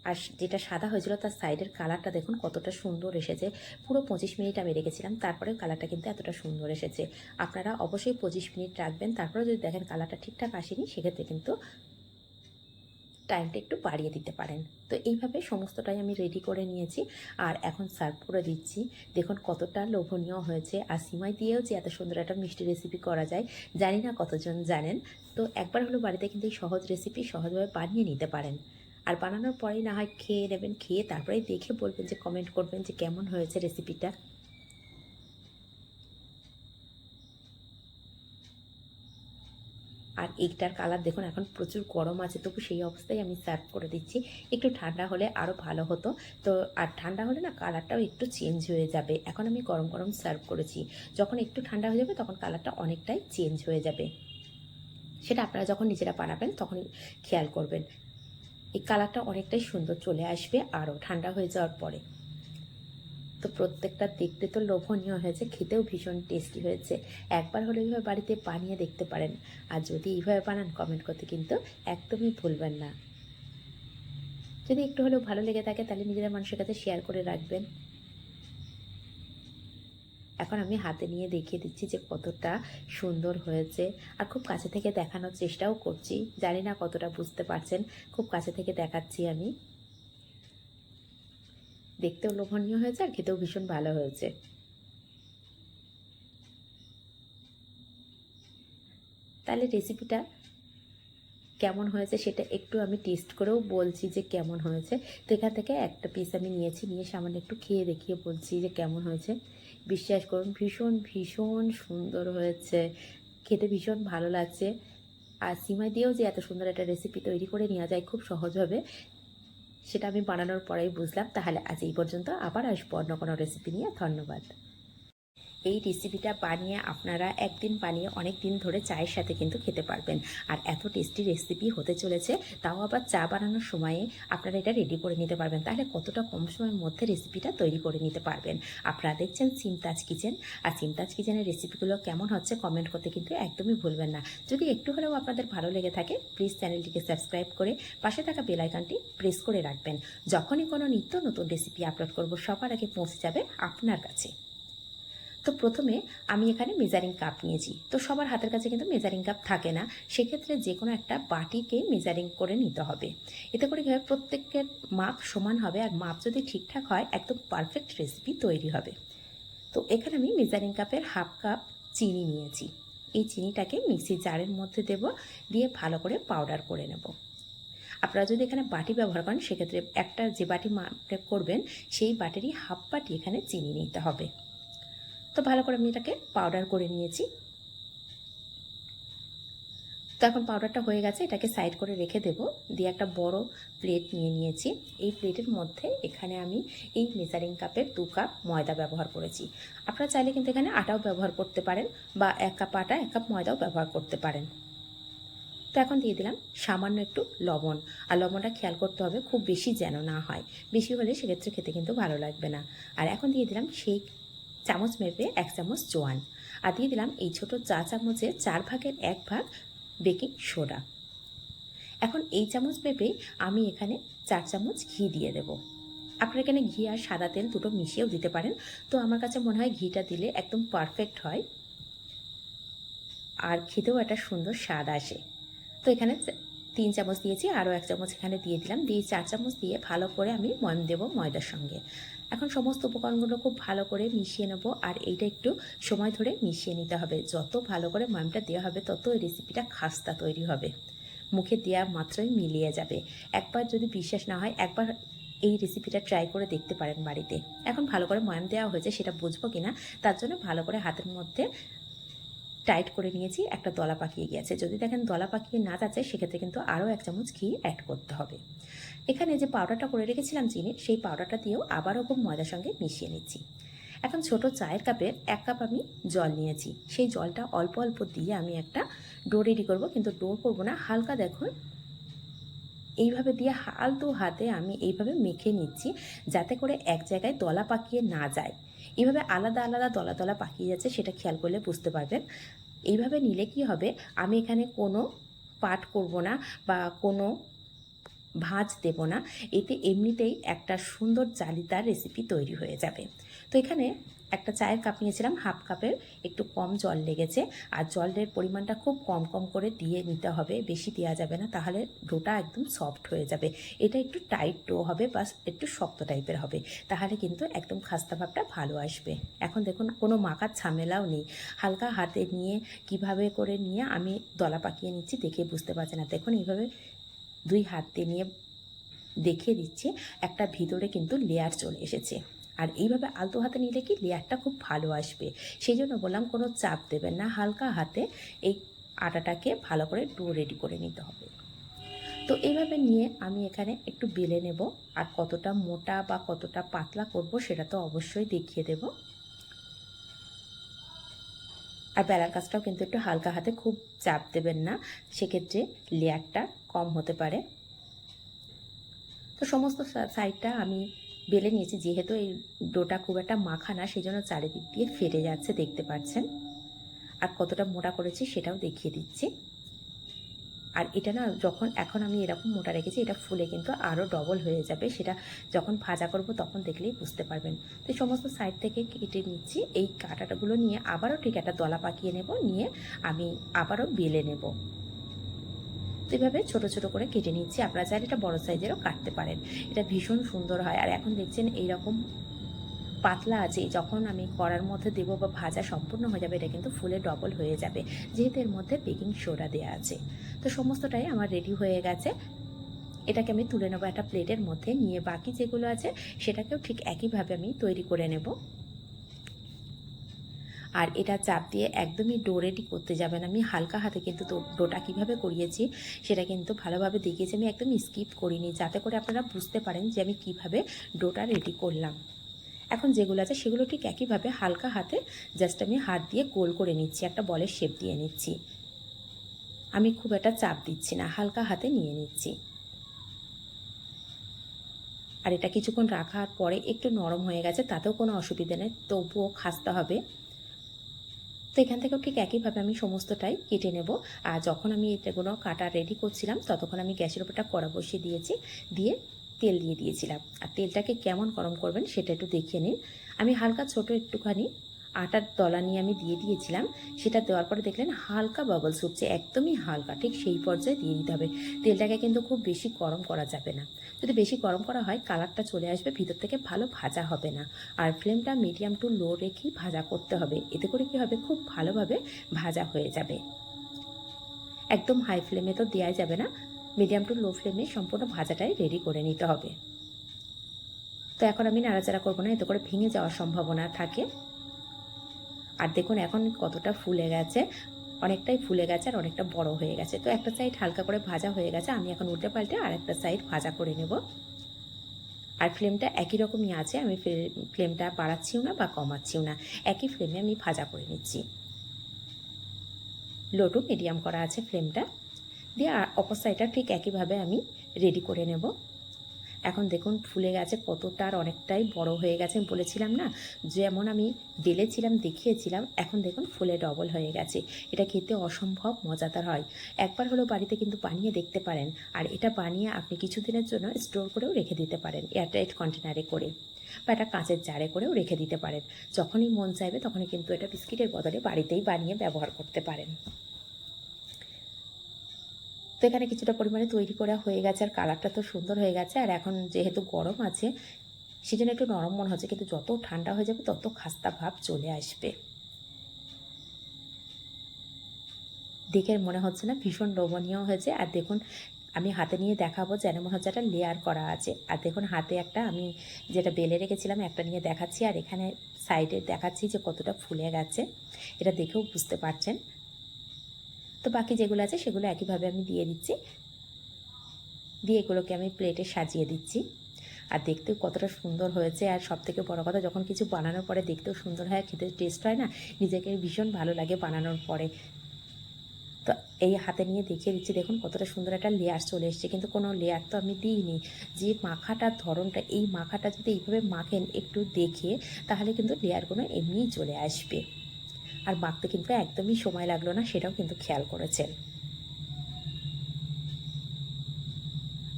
আর যেটা সাদা হয়েছিল তার সাইডের কালারটা দেখুন কতটা সুন্দর এসেছে। পুরো 25 মিনিট আমি রেখেছিলাম, তারপরে কালারটা কিন্তু এতটা সুন্দর এসেছে। আপনারা অবশ্যই 25 মিনিট রাখবেন। তারপরে যদি দেখেন কালারটা ঠিকঠাক আসেনি, সেক্ষেত্রে কিন্তু টাইমটা একটু বাড়িয়ে দিতে পারেন। তো এইভাবে সমস্তটাই আমি রেডি করে নিয়েছি, আর এখন সার্ভ করে দিচ্ছি। দেখুন কতটা লোভনীয় হয়েছে। আর সিমাই দিয়েও যে এত সুন্দর একটা মিষ্টি রেসিপি করা যায়, জানি না কতজন জানেন। তো একবার হলো বাড়িতে কিন্তু এই সহজ রেসিপি সহজভাবে বানিয়ে নিতে পারেন। আর বানানোর পরেই না হয় খেয়ে নেবেন, খেয়ে তারপরেই দেখে বলবেন, যে কমেন্ট করবেন যে কেমন হয়েছে রেসিপিটা। আর এইটার কালার দেখুন, এখন প্রচুর গরম আছে, তবু সেই অবস্থায় আমি সার্ভ করে দিচ্ছি। একটু ঠান্ডা হলে আরও ভালো হতো। তো আর ঠান্ডা হলে না কালারটাও একটু চেঞ্জ হয়ে যাবে। এখন আমি গরম গরম সার্ভ করেছি, যখন একটু ঠান্ডা হয়ে যাবে তখন কালারটা অনেকটাই চেঞ্জ হয়ে যাবে। সেটা আপনারা যখন নিজেরা বানাবেন তখন খেয়াল করবেন। এই কালারটা অনেকটাই সুন্দর চলে আসবে আরও ঠান্ডা হয়ে যাওয়ার পরে। তো প্রত্যেকটা দেখতে তো লোভনীয় হয়েছে, খেতেও ভীষণ টেস্টি হয়েছে। একবার হলে এইভাবে বাড়িতে বানিয়ে দেখতে পারেন। আর যদি এইভাবে বানান, কমেন্ট করতে কিন্তু একদমই ভুলবেন না। যদি একটু হলেও ভালো লেগে থাকে তাহলে নিজেরা মানুষের কাছে শেয়ার করে রাখবেন। এখন আমি হাতে নিয়ে দেখিয়ে দিচ্ছি যে কতটা সুন্দর হয়েছে। আর খুব কাছে থেকে দেখানোর চেষ্টাও করছি, জানি না কতটা বুঝতে পারছেন। খুব কাছে থেকে দেখাচ্ছি আমি। দেখতেও লোভনীয় হয়েছে আর খেতেও ভীষণ ভালো হয়েছে। তাহলে রেসিপিটা কেমন হয়েছে সেটা একটু আমি টেস্ট করেও বলছি যে কেমন হয়েছে। তো এখান থেকে একটা পিস আমি নিয়েছি, নিয়ে সামান্য একটু খেয়ে দেখিয়ে বলছি যে কেমন হয়েছে। বিশ্বাস করুন ভীষণ ভীষণ সুন্দর হয়েছে, খেতে ভীষণ ভালো লাগছে। আর সিমাই দিয়েও যে এত সুন্দর একটা রেসিপি তৈরি করে নেওয়া যায় খুব সহজভাবে, সেটা আমি বানানোর পরেই বুঝলাম। তাহলে আজ এই পর্যন্ত, আবার আসবো অন্য কোনো রেসিপি নিয়ে। ধন্যবাদ। এই রেসিপিটা বানিয়ে আপনারা একদিন বানিয়ে অনেক দিন ধরে চায়ের সাথে কিন্তু খেতে পারবেন। আর এত টেস্টি রেসিপি হতে চলেছে, তাও আবার চা বানানোর সময়ে আপনারা এটা রেডি করে নিতে পারবেন। তাহলে কতটা কম সময়ের মধ্যে রেসিপিটা তৈরি করে নিতে পারবেন। আপনারা দেখছেন সিমতাজ কিচেন। আর সিমতাজ কিচেনের রেসিপিগুলো কেমন হচ্ছে কমেন্ট করতে কিন্তু একদমই ভুলবেন না। যদি একটু হলেও আপনাদের ভালো লেগে থাকে, প্লিজ চ্যানেলটিকে সাবস্ক্রাইব করে পাশে থাকা বেল আইকনটি প্রেস করে রাখবেন। যখনই কোনো নিত্য নতুন রেসিপি আপলোড করব, সবার আগে পৌঁছে যাবে আপনার কাছে। তো প্রথমে আমি এখানে মেজারিং কাপ নিয়েছি। তো সবার হাতের কাছে কিন্তু মেজারিং কাপ থাকে না, সেক্ষেত্রে যে কোনো একটা বাটিকে মেজারিং করে নিতে হবে। এতে করে কী হবে, প্রত্যেকের মাপ সমান হবে, আর মাপ যদি ঠিকঠাক হয় একদম পারফেক্ট রেসিপি তৈরি হবে। তো এখানে আমি মেজারিং কাপের হাফ কাপ চিনি নিয়েছি। এই চিনিটাকে মিক্সি জারের মধ্যে দেব, দিয়ে ভালো করে পাউডার করে নেব। আপনারা যদি এখানে বাটি ব্যবহার করেন, সেক্ষেত্রে একটা যে বাটি করবেন সেই বাটিরই হাফ বাটি এখানে চিনি নিতে হবে। তো ভালো করে আমি এটাকে পাউডার করে নিয়েছি। তো এখন পাউডারটা হয়ে গেছে, এটাকে সাইড করে রেখে দেব। দিয়ে একটা বড় প্লেট নিয়ে নিয়েছি। এই প্লেটের মধ্যে এখানে আমি এই মেজারিং কাপের 2 কাপ ময়দা ব্যবহার করেছি। আপনারা চাইলে কিন্তু এখানে আটাও ব্যবহার করতে পারেন, বা 1 কাপ আটা 1 কাপ ময়দাও ব্যবহার করতে পারেন। তো এখন দিয়ে দিলাম সামান্য একটু লবণ। আর লবণটা খেয়াল করতে হবে খুব বেশি যেন না হয়, বেশি হলে সেক্ষেত্রে খেতে কিন্তু ভালো লাগবে না। আর এখন দিয়ে দিলাম সেই চামচ মেপে 1 চামচ জোয়ান। আর দিয়ে দিলাম এই ছোটো চা চামচের 4 ভাগের 1 ভাগ বেকিং সোডা। এখন এই চামচ মেপে আমি এখানে 4 চামচ ঘি দিয়ে দেব। আপনারা এখানে ঘি আর সাদা তেল দুটো মিশিয়েও দিতে পারেন। তো আমার কাছে মনে হয় ঘিটা দিলে একদম পারফেক্ট হয়, আর খেতেও একটা সুন্দর স্বাদ আসে। তো এখানে 3 চামচ দিয়েছি, আরও 1 চামচ এখানে দিয়ে দিলাম। দিয়ে 4 চামচ দিয়ে ভালো করে আমি ময়াম দেবো ময়দার সঙ্গে। এখন সমস্ত উপকরণগুলো খুব ভালো করে মিশিয়ে নেব। আর এইটা একটু সময় ধরে মিশিয়ে নিতে হবে। যত ভালো করে ময়ামটা দেওয়া হবে, তত এই রেসিপিটা খাস্তা তৈরি হবে, মুখে দেওয়া মাত্রই মিলিয়ে যাবে। একবার যদি বিশ্বাস না হয়, একবার এই রেসিপিটা ট্রাই করে দেখতে পারেন বাড়িতে। এখন ভালো করে ময়াম দেওয়া হয়েছে, সেটা বুঝবো কিনা তার জন্য ভালো করে হাতের মধ্যে টাইট করে নিয়েছি, একটা দলা পাকিয়ে গিয়েছে। যদি দেখেন দলা পাকিয়ে না যাচ্ছে সেক্ষেত্রে কিন্তু আরও 1 চামচ ঘি অ্যাড করতে হবে। এখানে যে পাউডারটা করে রেখেছিলাম চিনির, সেই পাউডারটা দিয়েও আবারও খুব ময়দার সঙ্গে মিশিয়ে নিচ্ছি। এখন ছোট চায়ের কাপের 1 কাপ আমি জল নিয়েছি, সেই জলটা অল্প অল্প দিয়ে আমি একটা ডো রেডি করবো, কিন্তু ডো করবো না, হালকা দেখুন এইভাবে দিয়ে আলতো হাতে আমি এইভাবে মেখে নিচ্ছি, যাতে করে এক জায়গায় দলা পাকিয়ে না যায়। এইভাবে আলাদা আলাদা দলা দলা পাকিয়ে যাচ্ছে, সেটা খেয়াল করলে বুঝতে পারবেন। এইভাবে নিলে কি হবে, আমি এখানে কোনো পাট করব না বা কোনো ভাঁজ দেব না, এতে এমনিতেই একটা সুন্দর জালিদার রেসিপি তৈরি হয়ে যাবে। তো এখানে একটা চায়ের কাপ নিয়েছিলাম, হাফ কাপের একটু কম জল লেগেছে, আর জলের পরিমাণটা খুব কম কম করে দিয়ে নিতে হবে, বেশি দেওয়া যাবে না, তাহলে ডোটা একদম সফট হয়ে যাবে। এটা একটু টাইট ডো হবে বা একটু শক্ত টাইপের হবে, তাহলে কিন্তু একদম খাস্তা ভাবটা ভালো আসবে। এখন দেখুন কোনো মাখার ঝামেলাও নেই, হালকা হাতে নিয়ে কিভাবে করে নিয়ে আমি দলা পাকিয়ে নিচ্ছি দেখে বুঝতে পারছি না। দেখুন এইভাবে 2 হাত দিয়ে নিয়ে দেখিয়ে দিচ্ছি, একটা ভিতরে কিন্তু লেয়ার চলে এসেছে। আর এইভাবে আলতো হাতে নিলে কি লেয়ারটা খুব ভালো আসবে। সেই জন্য বললাম কোনো চাপ দেবেন না, হালকা হাতে এই আটাটাকে ভালো করে ডো রেডি করে নিতে হবে। তো এইভাবে নিয়ে আমি এখানে একটু বেলে নেব, আর কতটা মোটা বা কতটা পাতলা করব সেটা তো অবশ্যই দেখিয়ে দেব। আর বেলার কাজটাও কিন্তু একটু হালকা হাতে, খুব চাপ দেবেন না, সেক্ষেত্রে লেয়ারটা কম হতে পারে। তো সমস্ত সাইডটা আমি বেলে নিয়েছি, যেহেতু এই ডোটা খুব একটা মাখা না, সেই জন্য চারিদিক দিয়ে ফেটে যাচ্ছে, দেখতে পাচ্ছেন। আর কতটা মোটা করেছি সেটাও দেখিয়ে দিচ্ছি। আর এটা না, যখন এখন আমি এরকম মোটা রেখেছি, এটা ফুলে কিন্তু আরও ডবল হয়ে যাবে, সেটা যখন ভাজা করব তখন দেখলেই বুঝতে পারবেন। তো সমস্ত সাইড থেকে কেটে নিচ্ছি, এই কাঁটাটাগুলো নিয়ে আবারও ঠিক একটা দলা পাকিয়ে নেব, নিয়ে আমি আবারও বেলে নেব। তো এভাবে ছোটো ছোটো করে কেটে নিচ্ছি, আপনারা চাইলে এটা বড়ো সাইজেরও কাটতে পারেন, এটা ভীষণ সুন্দর হয়। আর এখন দেখছেন এইরকম পাতলা আছে, যখন আমি কড়ার মধ্যে দেবো বা ভাজা সম্পূর্ণ হয়ে যাবে, এটা কিন্তু ফুলে ডবল হয়ে যাবে, যেহেতু এর মধ্যে বেকিং সোডা দেওয়া আছে। তো সমস্তটাই আমার রেডি হয়ে গেছে, এটাকে আমি তুলে নেবো একটা প্লেটের মধ্যে, নিয়ে বাকি যেগুলো আছে সেটাকেও ঠিক একইভাবে আমি তৈরি করে নেব। আর এটা চাপ দিয়ে একদমই ডো রেডি করতে যাবেন, আমি হালকা হাতে কিন্তু ডোটা কীভাবে করিয়েছি সেটা কিন্তু ভালোভাবে দেখিয়েছি, আমি একদম স্কিপ করিনি, যাতে করে আপনারা বুঝতে পারেন যে আমি কিভাবে ডোটা রেডি করলাম। এখন যেগুলো আছে সেগুলো ঠিক একইভাবে হালকা হাতে জাস্ট আমি হাত দিয়ে গোল করে নিচ্ছি, একটা বলের শেপ দিয়ে নিচ্ছি, আমি খুব একটা চাপ দিচ্ছি না, হালকা হাতে নিয়ে নিচ্ছি। আর এটা কিছুক্ষণ রাখার পরে একটু নরম হয়ে গেছে, তাতেও কোনো অসুবিধা নেই, তবুও খাসতে হবে। তো এখান থেকেও ঠিক একইভাবে আমি সমস্তটাই কেটে নেব। আর যখন আমি এটাগুলো কাটা রেডি করছিলাম, ততক্ষণ আমি গ্যাসের উপরটা কড়া বসিয়ে দিয়েছি, দিয়ে তেল দিয়ে দিয়েছিলাম। আর তেলটাকে কেমন গরম করবেন সেটা একটু দেখিয়ে নিন। আমি হালকা ছোট একটুখানি আটার দলা নিয়ে আমি দিয়ে দিয়েছিলাম, সেটা দেওয়ার পরে দেখলেন হালকা বাবলস উঠছে, একদমই হালকা, ঠিক সেই পর্যায়ে দিয়ে দিতে হবে। তেলটাকে কিন্তু খুব বেশি গরম করা যাবে না, যদি বেশি গরম করা হয় কালারটা চলে আসবে, ভিতর থেকে ভালো ভাজা হবে না। আর ফ্লেমটা মিডিয়াম টু লো রেখেই ভাজা করতে হবে, এতে করে কী হবে, খুব ভালোভাবে ভাজা হয়ে যাবে। একদম হাই ফ্লেমে তো দেওয়া যাবে না, মিডিয়াম টু লো ফ্লেমে সম্পূর্ণ ভাজাটাই রেডি করে নিতে হবে। তো এখন আমি নাড়াচাড়া করবো না, এতে করে ভেঙে যাওয়ার সম্ভাবনা থাকে। আর দেখুন এখন কতটা ফুলে গেছে, অনেকটাই ফুলে গেছে আর অনেকটা বড় হয়ে গেছে। তো একটা সাইড হালকা করে ভাজা হয়ে গেছে, আমি এখন উল্টে পাল্টে আর একটা সাইড ভাজা করে নেব। আর ফ্লেমটা একই রকমই আছে, আমি ফ্লেমটা বাড়াচ্ছিও না বা কমাচ্ছিও না, একই ফ্লেমে আমি ভাজা করে নিচ্ছি। লো টু মিডিয়াম করা আছে ফ্লেমটা দিয়ে, আর অপর সাইডটা ঠিক একইভাবে আমি রেডি করে নেব। এখন দেখুন ফুলে গেছে কতটা, আর অনেকটাই বড় হয়ে গেছে, বলেছিলাম না যেমন আমি বেলেছিলাম দেখিয়েছিলাম, এখন দেখুন ফুলে ডবল হয়ে গেছে। এটা খেতে অসম্ভব মজাদার হয়, একবার হলেও বাড়িতে কিন্তু বানিয়ে দেখতে পারেন। আর এটা বানিয়ে আপনি কিছুদিনের জন্য স্টোর করেও রেখে দিতে পারেন, এয়ারটাইট কন্টেনারে করে বা একটা কাঁচের জারে করেও রেখে দিতে পারেন। যখনই মন চাইবে তখনই কিন্তু এটা বিস্কিটের বদলে বাড়িতেই বানিয়ে ব্যবহার করতে পারেন। তো এখানে কিছুটা পরিমাণে তৈরি করা হয়ে গেছে, আর কালারটা তো সুন্দর হয়ে গেছে। আর এখন যেহেতু গরম আছে সেজন্য একটু নরম মনে হচ্ছে, কিন্তু যত ঠান্ডা হয়ে যাবে তত খাস্তা ভাব চলে আসবে। দেখে মনে হচ্ছে না ভীষণ লোভনীয় হয়েছে। আর দেখুন আমি হাতে নিয়ে দেখাবো, যেন মনে হচ্ছে একটা লেয়ার করা আছে। আর দেখুন হাতে একটা আমি যেটা বেলে রেখেছিলাম একটা নিয়ে দেখাচ্ছি, আর এখানে সাইডে দেখাচ্ছি যে কতটা ফুলে গেছে, এটা দেখেও বুঝতে পারছেন। তো বাকি যেগুলো আছে সেগুলো একইভাবে আমি দিয়ে দিচ্ছি, দিয়ে এগুলোকে আমি প্লেটে সাজিয়ে দিচ্ছি। আর দেখতেও কতটা সুন্দর হয়েছে, আর সবথেকে বড় কথা যখন কিছু বানানোর পরে দেখতেও সুন্দর হয়, খেতে টেস্ট হয় না, নিজেকে ভীষণ ভালো লাগে বানানোর পরে। তো এই হাতে নিয়ে দেখিয়ে দিচ্ছি, দেখুন কতটা সুন্দর একটা লেয়ার চলে এসছে, কিন্তু কোনো লেয়ার তো আমি দিইনি। যে মাখাটার ধরনটা, এই মাখাটা যদি এইভাবে মাখেন একটু দেখে, তাহলে কিন্তু লেয়ারগুলো এমনিই চলে আসবে। আর মাখতে কিন্তু একদমই সময় লাগলো না, সেটাও কিন্তু খেয়াল করেছেন।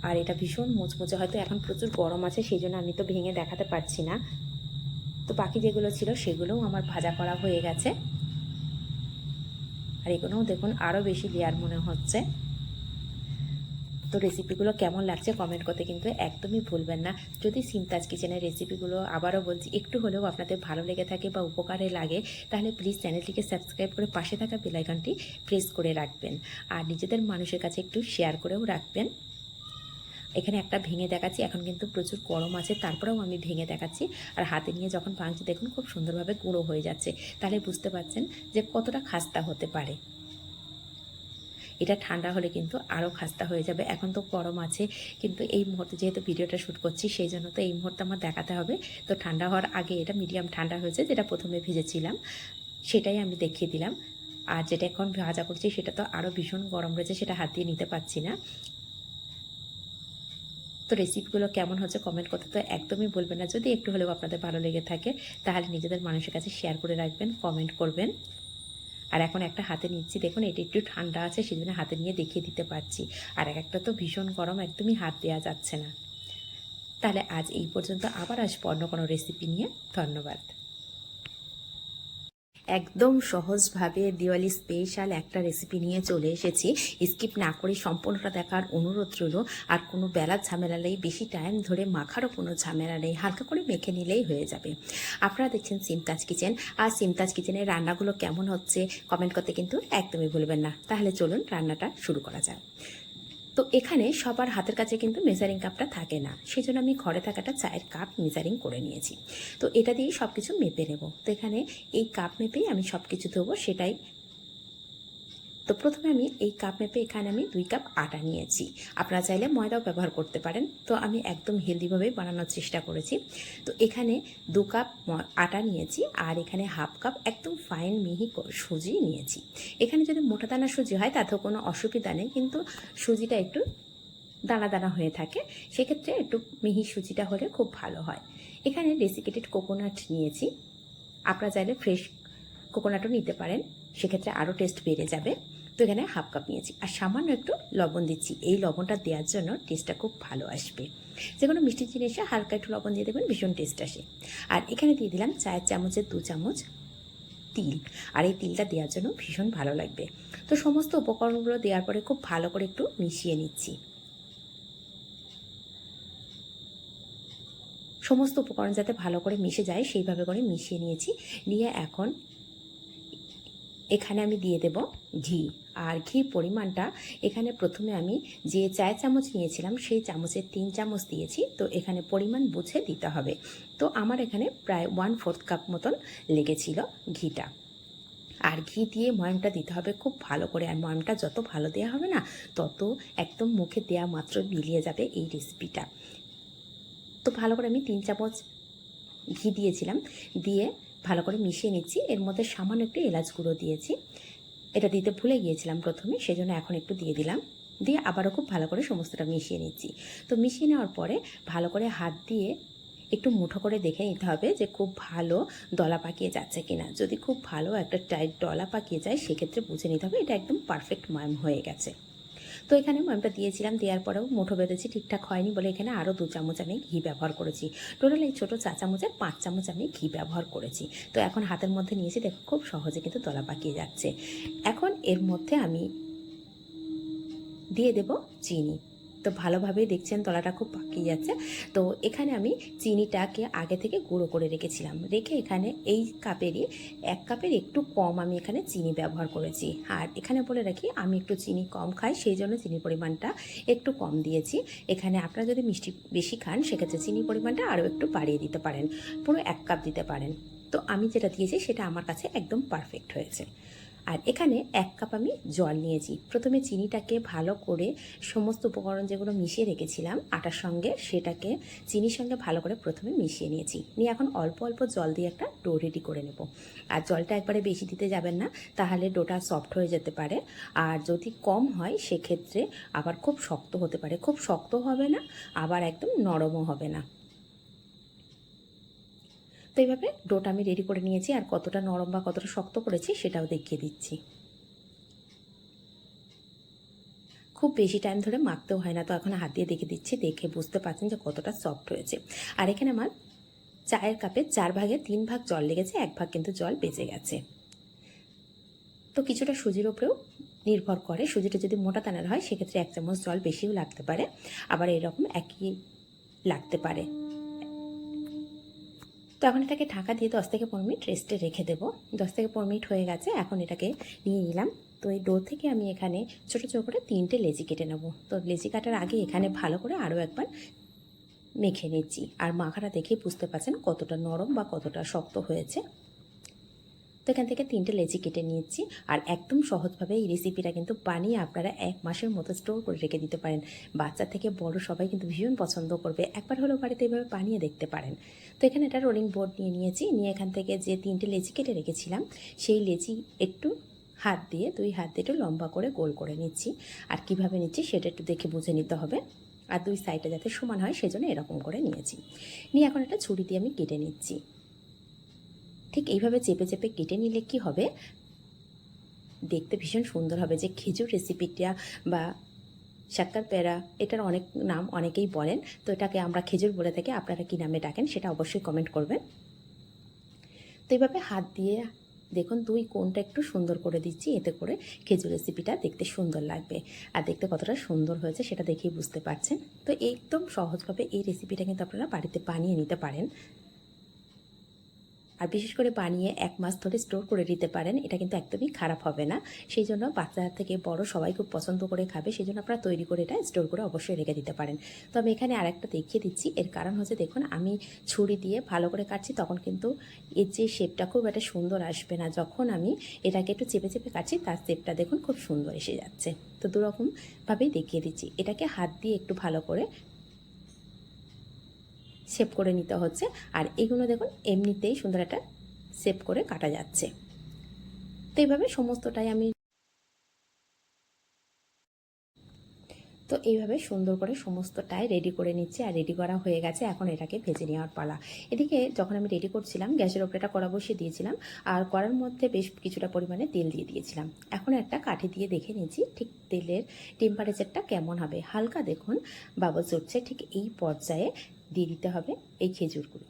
আর এটা ভীষণ মুচমুচে, হয়তো এখন প্রচুর গরম আছে সেই জন্য আমি তো ভেঙে দেখাতে পারছি না। তো বাকি যেগুলো ছিল সেগুলোও আমার ভাজা করা হয়ে গেছে। আর এগুলোও দেখুন আরও বেশি লেয়ার মনে হচ্ছে। তো রেসিপিগুলো কেমন লাগছে কমেন্ট করতে কিন্তু একদমই ভুলবেন না। যদি সিমতাজ কিচেনের রেসিপিগুলো, আবারও বলছি, একটু হলেও আপনাদের ভালো লেগে থাকে বা উপকারে লাগে, তাহলে প্লিজ চ্যানেলটিকে সাবস্ক্রাইব করে পাশে থাকা বেল আইকনটি প্রেস করে রাখবেন। আর নিজেদের মানুষের কাছে একটু শেয়ার করেও রাখবেন। এখানে একটা ভেঙে দেখাচ্ছি, এখন কিন্তু প্রচুর গরম আছে, তারপরেও আমি ভেঙে দেখাচ্ছি। আর হাতে নিয়ে যখন ভাঙছি দেখুন খুব সুন্দরভাবে গুঁড়ো হয়ে যাচ্ছে, তাহলে বুঝতে পারছেন যে কতটা খাস্তা হতে পারে। এটা ঠান্ডা হলে কিন্তু আরও খাস্তা হয়ে যাবে। এখন তো গরম আছে, কিন্তু এই মুহূর্তে যেহেতু ভিডিওটা শ্যুট করছি সেই জন্য তো এই মুহূর্তে আমার দেখাতে হবে। তো ঠান্ডা হওয়ার আগে এটা মিডিয়াম ঠান্ডা হয়েছে, যেটা প্রথমে ভেজেছিলাম সেটাই আমি দেখিয়ে দিলাম। আর যেটা এখন ভাজা করছি সেটা তো আরও ভীষণ গরম রয়েছে, সেটা হাত দিয়ে নিতে পারছি না। তো রেসিপিগুলো কেমন হচ্ছে কমেন্ট করতে তো একদমই বলবেন না। যদি একটু হলেও আপনাদের ভালো লেগে থাকে তাহলে নিজেদের মানুষের কাছে শেয়ার করে রাখবেন, কমেন্ট করবেন। আর এখন একটা হাতে নিচ্ছি, দেখুন এটা একটু ঠান্ডা আছে সেই জন্য হাতে নিয়ে দেখিয়ে দিতে পারছি। আর একটা তো ভীষণ গরম, একদমই হাত দেওয়া যাচ্ছে না। তাহলে আজ এই পর্যন্ত, আবার আসবো অন্য কোনো রেসিপি নিয়ে। ধন্যবাদ। একদম সহজভাবে দিওয়ালি স্পেশাল একটা রেসিপি নিয়ে চলে এসেছি। স্কিপ না করে সম্পূর্ণটা দেখার অনুরোধ রইল। আর কোনো বেলার ঝামেলা নেই, বেশি টাইম ধরে মাখারও কোনো ঝামেলা নেই, হালকা করে মেখে নিলেই হয়ে যাবে। আপনারা দেখছেন সিমতাজ কিচেন। আর সিমতাজ কিচেনের রান্নাগুলো কেমন হচ্ছে কমেন্ট করতে কিন্তু একদমই ভুলবেন না। তাহলে চলুন রান্নাটা শুরু করা যায়। তো এখানে সবার হাতের কাছে কিন্তু মেজারিং কাপটা থাকে না, সেই জন্য আমি ঘরে থাকাটা চায়ের কাপ মেজারিং করে নিয়েছি। তো এটা দিয়েই সব কিছু মেপে নেব। তো এখানে এই কাপ মেপেই আমি সব কিছু দেবো, সেটাই। তো প্রথমে আমি এই কাপ মেপে এখানে আমি 2 কাপ আটা নিয়েছি। আপনারা চাইলে ময়দাও ব্যবহার করতে পারেন, তো আমি একদম হেলদিভাবেই বানানোর চেষ্টা করেছি। তো এখানে 2 কাপ আটা নিয়েছি, আর এখানে হাফ কাপ একদম ফাইন মিহি সুজি নিয়েছি। এখানে যদি মোটা দানা সুজি হয় তাতেও কোনো অসুবিধা নেই, কিন্তু সুজিটা একটু দানা দানা হয়ে থাকে, সেক্ষেত্রে একটু মিহি সুজিটা হলে খুব ভালো হয়। এখানে ডেসিকেটেড কোকোনাট নিয়েছি, আপনারা চাইলে ফ্রেশ কোকোনাটও নিতে পারেন, সেক্ষেত্রে আরও টেস্ট বেড়ে যাবে। তো এখানে হাফ কাপ নিয়েছি, আর সামান্য একটু লবণ দিচ্ছি। এই লবণটা দেওয়ার জন্য টেস্টটা খুব ভালো আসবে। যে কোনো মিষ্টি জিনিসে হালকা একটু লবণ দিয়ে দেবেন, ভীষণ টেস্ট আসে। আর এখানে দিয়ে দিলাম চায়ের চামচের 2 চামচ তিল, আর এই তিলটা দেওয়ার জন্য ভীষণ ভালো লাগবে। তো সমস্ত উপকরণগুলো দেওয়ার পরে খুব ভালো করে একটু মিশিয়ে নিচ্ছি। সমস্ত উপকরণ যাতে ভালো করে মিশে যায় সেইভাবে করে মিশিয়ে নিয়েছি। নিয়ে এখন এখানে আমি দিয়ে দেব ঘি। আর ঘি পরিমাণটা এখানে প্রথমে আমি যে চায়ের চামচ নিয়েছিলাম সেই চামচের 3 চামচ দিয়েছি। তো এখানে পরিমাণ বুঝে দিতে হবে। তো আমার এখানে প্রায় 1/4 কাপ মতন লেগেছিল ঘিটা। আর ঘি দিয়ে ময়ামটা দিতে হবে খুব ভালো করে। আর ময়ামটা যত ভালো দেওয়া হবে না, তত একদম মুখে দেওয়া মাত্র মিলিয়ে যাবে এই রেসিপিটা। তো ভালো করে আমি 3 চামচ ঘি দিয়েছিলাম, দিয়ে ভালো করে মিশিয়ে নিচ্ছি। এর মধ্যে সামান্য একটু এলাচ গুঁড়ো দিয়েছি, এটা দিতে ভুলে গিয়েছিলাম প্রথমে, সেজন্য এখন একটু দিয়ে দিলাম। দিয়ে আবারও খুব ভালো করে সমস্তটা মিশিয়ে নিচ্ছি। তো মিশিয়ে নেওয়ার পরে ভালো করে হাত দিয়ে একটু মুঠো করে দেখে নিতে হবে যে খুব ভালো দলা পাকিয়ে যাচ্ছে কিনা। যদি খুব ভালো একটা টাইট দলা পাকিয়ে যায় সেক্ষেত্রে বুঝে নিতে হবে এটা একদম পারফেক্ট ময়াম হয়ে গেছে। তো এখানে ময়ামটা দিয়েছিলাম, দেওয়ার পরেও মুঠো বেঁধেছি, ঠিকঠাক হয়নি বলে এখানে আরও 2 চামচ আমি ঘি ব্যবহার করেছি। টোটাল এই ছোটো চা চামচের 5 চামচ আমি ঘি ব্যবহার করেছি। তো এখন হাতের মধ্যে নিয়েছি, দেখো খুব সহজে কিন্তু দলা পাকিয়ে যাচ্ছে। এখন এর মধ্যে আমি দিয়ে দেব চিনি। তো ভালোভাবেই দেখছেন তলাটা খুব পাকিয়ে যাচ্ছে। তো এখানে আমি চিনিটাকে আগে থেকে গুঁড়ো করে রেখেছিলাম, রেখে এখানে এই কাপেরই 1 কাপের একটু কম আমি এখানে চিনি ব্যবহার করেছি। আর এখানে বলে রাখি আমি একটু চিনি কম খাই, সেই জন্য চিনির পরিমাণটা একটু কম দিয়েছি। এখানে আপনারা যদি মিষ্টি বেশি খান সেক্ষেত্রে চিনির পরিমাণটা আরও একটু বাড়িয়ে দিতে পারেন, পুরো 1 কাপ দিতে পারেন। তো আমি যেটা দিয়েছি সেটা আমার কাছে একদম পারফেক্ট হয়েছে। আর এখানে 1 কাপ আমি জল নিয়েছি। প্রথমে চিনিটাকে ভালো করে সমস্ত উপকরণ যেগুলো মিশিয়ে রেখেছিলাম আটার সঙ্গে, সেটাকে চিনির সঙ্গে ভালো করে প্রথমে মিশিয়ে নিয়েছি। নিয়ে এখন অল্প অল্প জল দিয়ে একটা ডো রেডি করে নেব। আর জলটা একবারে বেশি দিতে যাবেন না, তাহলে ডোটা সফট হয়ে যেতে পারে। আর যদি কম হয় সেক্ষেত্রে আবার খুব শক্ত হতে পারে। খুব শক্ত হবে না, আবার একদম নরমও হবে না। তো এইভাবে ডোটা আমি রেডি করে নিয়েছি। আর কতটা নরম বা কতটা শক্ত করেছি সেটাও দেখিয়ে দিচ্ছি। খুব বেশি টাইম ধরে মাখতেও হয় না, তো এখন হাত দিয়ে দেখে দিচ্ছি, দেখে বুঝতে পারছেন যে কতটা সফট হয়েছে। আর এখানে আমার চায়ের কাপে 4 ভাগে 3 ভাগ জল লেগেছে, 1 ভাগ কিন্তু জল বেঁচে গেছে। তো কিছুটা সুজির ওপরেও নির্ভর করে। সুজিটা যদি মোটা দানার হয় সেক্ষেত্রে 1 চামচ জল বেশিও লাগতে পারে, আবার এরকম একই লাগতে পারে। তো এখন এটাকে ঢাকা দিয়ে 10 থেকে 15 মিনিট রেস্টে রেখে দেবো। 10 থেকে 15 মিনিট হয়ে গেছে, এখন এটাকে নিয়ে নিলাম। তো এই ডো থেকে আমি এখানে ছোটো ছোটো করে 3টে লেচি কেটে নেব। তো লেচি কাটার আগে এখানে ভালো করে আরও একবার মেখে নিচ্ছি। আর মাখাটা দেখেই বুঝতে পারছেন কতটা নরম বা কতটা শক্ত হয়েছে। তো এখান থেকে 3টে লেচি কেটে নিয়েছি। আর একদম সহজভাবে এই রেসিপিটা কিন্তু বানিয়ে আপনারা 1 মাসের মতো স্টোর করে রেখে দিতে পারেন। বাচ্চা থেকে বড় সবাই কিন্তু ভীষণ পছন্দ করবে। একবার হলেও বাড়িতে এইভাবে বানিয়ে দেখতে পারেন। তো এখানে একটা রোলিং বোর্ড নিয়ে নিয়েছি। নিয়ে এখান থেকে যে 3টে লেচি কেটে রেখেছিলাম সেই লেচি একটু হাত দিয়ে 2 হাত দিয়ে একটু লম্বা করে গোল করে নিচ্ছি। আর কিভাবে নিচ্ছি সেটা একটু দেখে বুঝে নিতে হবে। আর 2 সাইডটা যাতে সমান হয় সেজন্য এরকম করে নিয়েছি। নিয়ে এখন একটা ছুরি দিয়ে আমি কেটে নিচ্ছি। ঠিক এইভাবে চেপে চেপে কেটে নিলে কি হবে, দেখতে ভীষণ সুন্দর হবে। যে খেজুর রেসিপিটা বা শক্কর পেড়া, এটার অনেক নাম অনেকেই বলেন, তো এটাকে আমরা খেজুর বলে থাকি। আপনারা কী নামে ডাকেন সেটা অবশ্যই কমেন্ট করবেন। তো এইভাবে হাত দিয়ে দেখুন 2 কোণটা একটু সুন্দর করে দিচ্ছি, এতে করে খেজুর রেসিপিটা দেখতে সুন্দর লাগবে। আর দেখতে কতটা সুন্দর হয়েছে সেটা দেখেই বুঝতে পারছেন। তো একদম সহজভাবে এই রেসিপিটা কিন্তু আপনারা বাড়িতে বানিয়ে নিতে পারেন। আর বিশেষ করে বানিয়ে 1 মাস ধরে স্টোর করে দিতে পারেন। এটা কিন্তু একদমই খারাপ হবে না। সেই জন্য বাচ্চা থেকে বড় সবাই খুব পছন্দ করে খাবে। সেই জন্য আপনারা তৈরি করে এটা স্টোর করে অবশ্যই রেখে দিতে পারেন। তো আমি এখানে আরেকটা দেখিয়ে দিচ্ছি। এর কারণ হচ্ছে দেখুন আমি ছুরি দিয়ে ভালো করে কাটছি, তখন কিন্তু এর যে শেপটা খুব একটা সুন্দর আসবে না। যখন আমি এটাকে একটু চেপে চেপে কাটছি তার শেপটা দেখুন খুব সুন্দর এসে যাচ্ছে। তো দুরকমভাবেই দেখিয়ে দিচ্ছি। এটাকে হাত দিয়ে একটু ভালো করে শেপ করে নিতে হচ্ছে। আর এগুলো দেখুন এমনিতেই সুন্দর একটা শেপ করে কাটা যাচ্ছে। তো এইভাবে সমস্তটাই আমি এইভাবে সুন্দর করে সমস্তটাই রেডি করে নিচ্ছি। আর রেডি করা হয়ে গেছে, এখন এটাকে ভেজে নেওয়ার পালা। এদিকে যখন আমি রেডি করছিলাম গ্যাসের ওপরে একটা কড়া বসিয়ে দিয়েছিলাম, আর কড়ার মধ্যে বেশ কিছুটা পরিমাণে তেল দিয়ে দিয়েছিলাম। এখন একটা কাঠি দিয়ে দেখে নিচ্ছি ঠিক তেলের টেম্পারেচারটা কেমন হবে। হালকা দেখুন বাবলস উঠছে, ঠিক এই পর্যায়ে দিয়ে দিতে হবে এই খেজুরগুলো।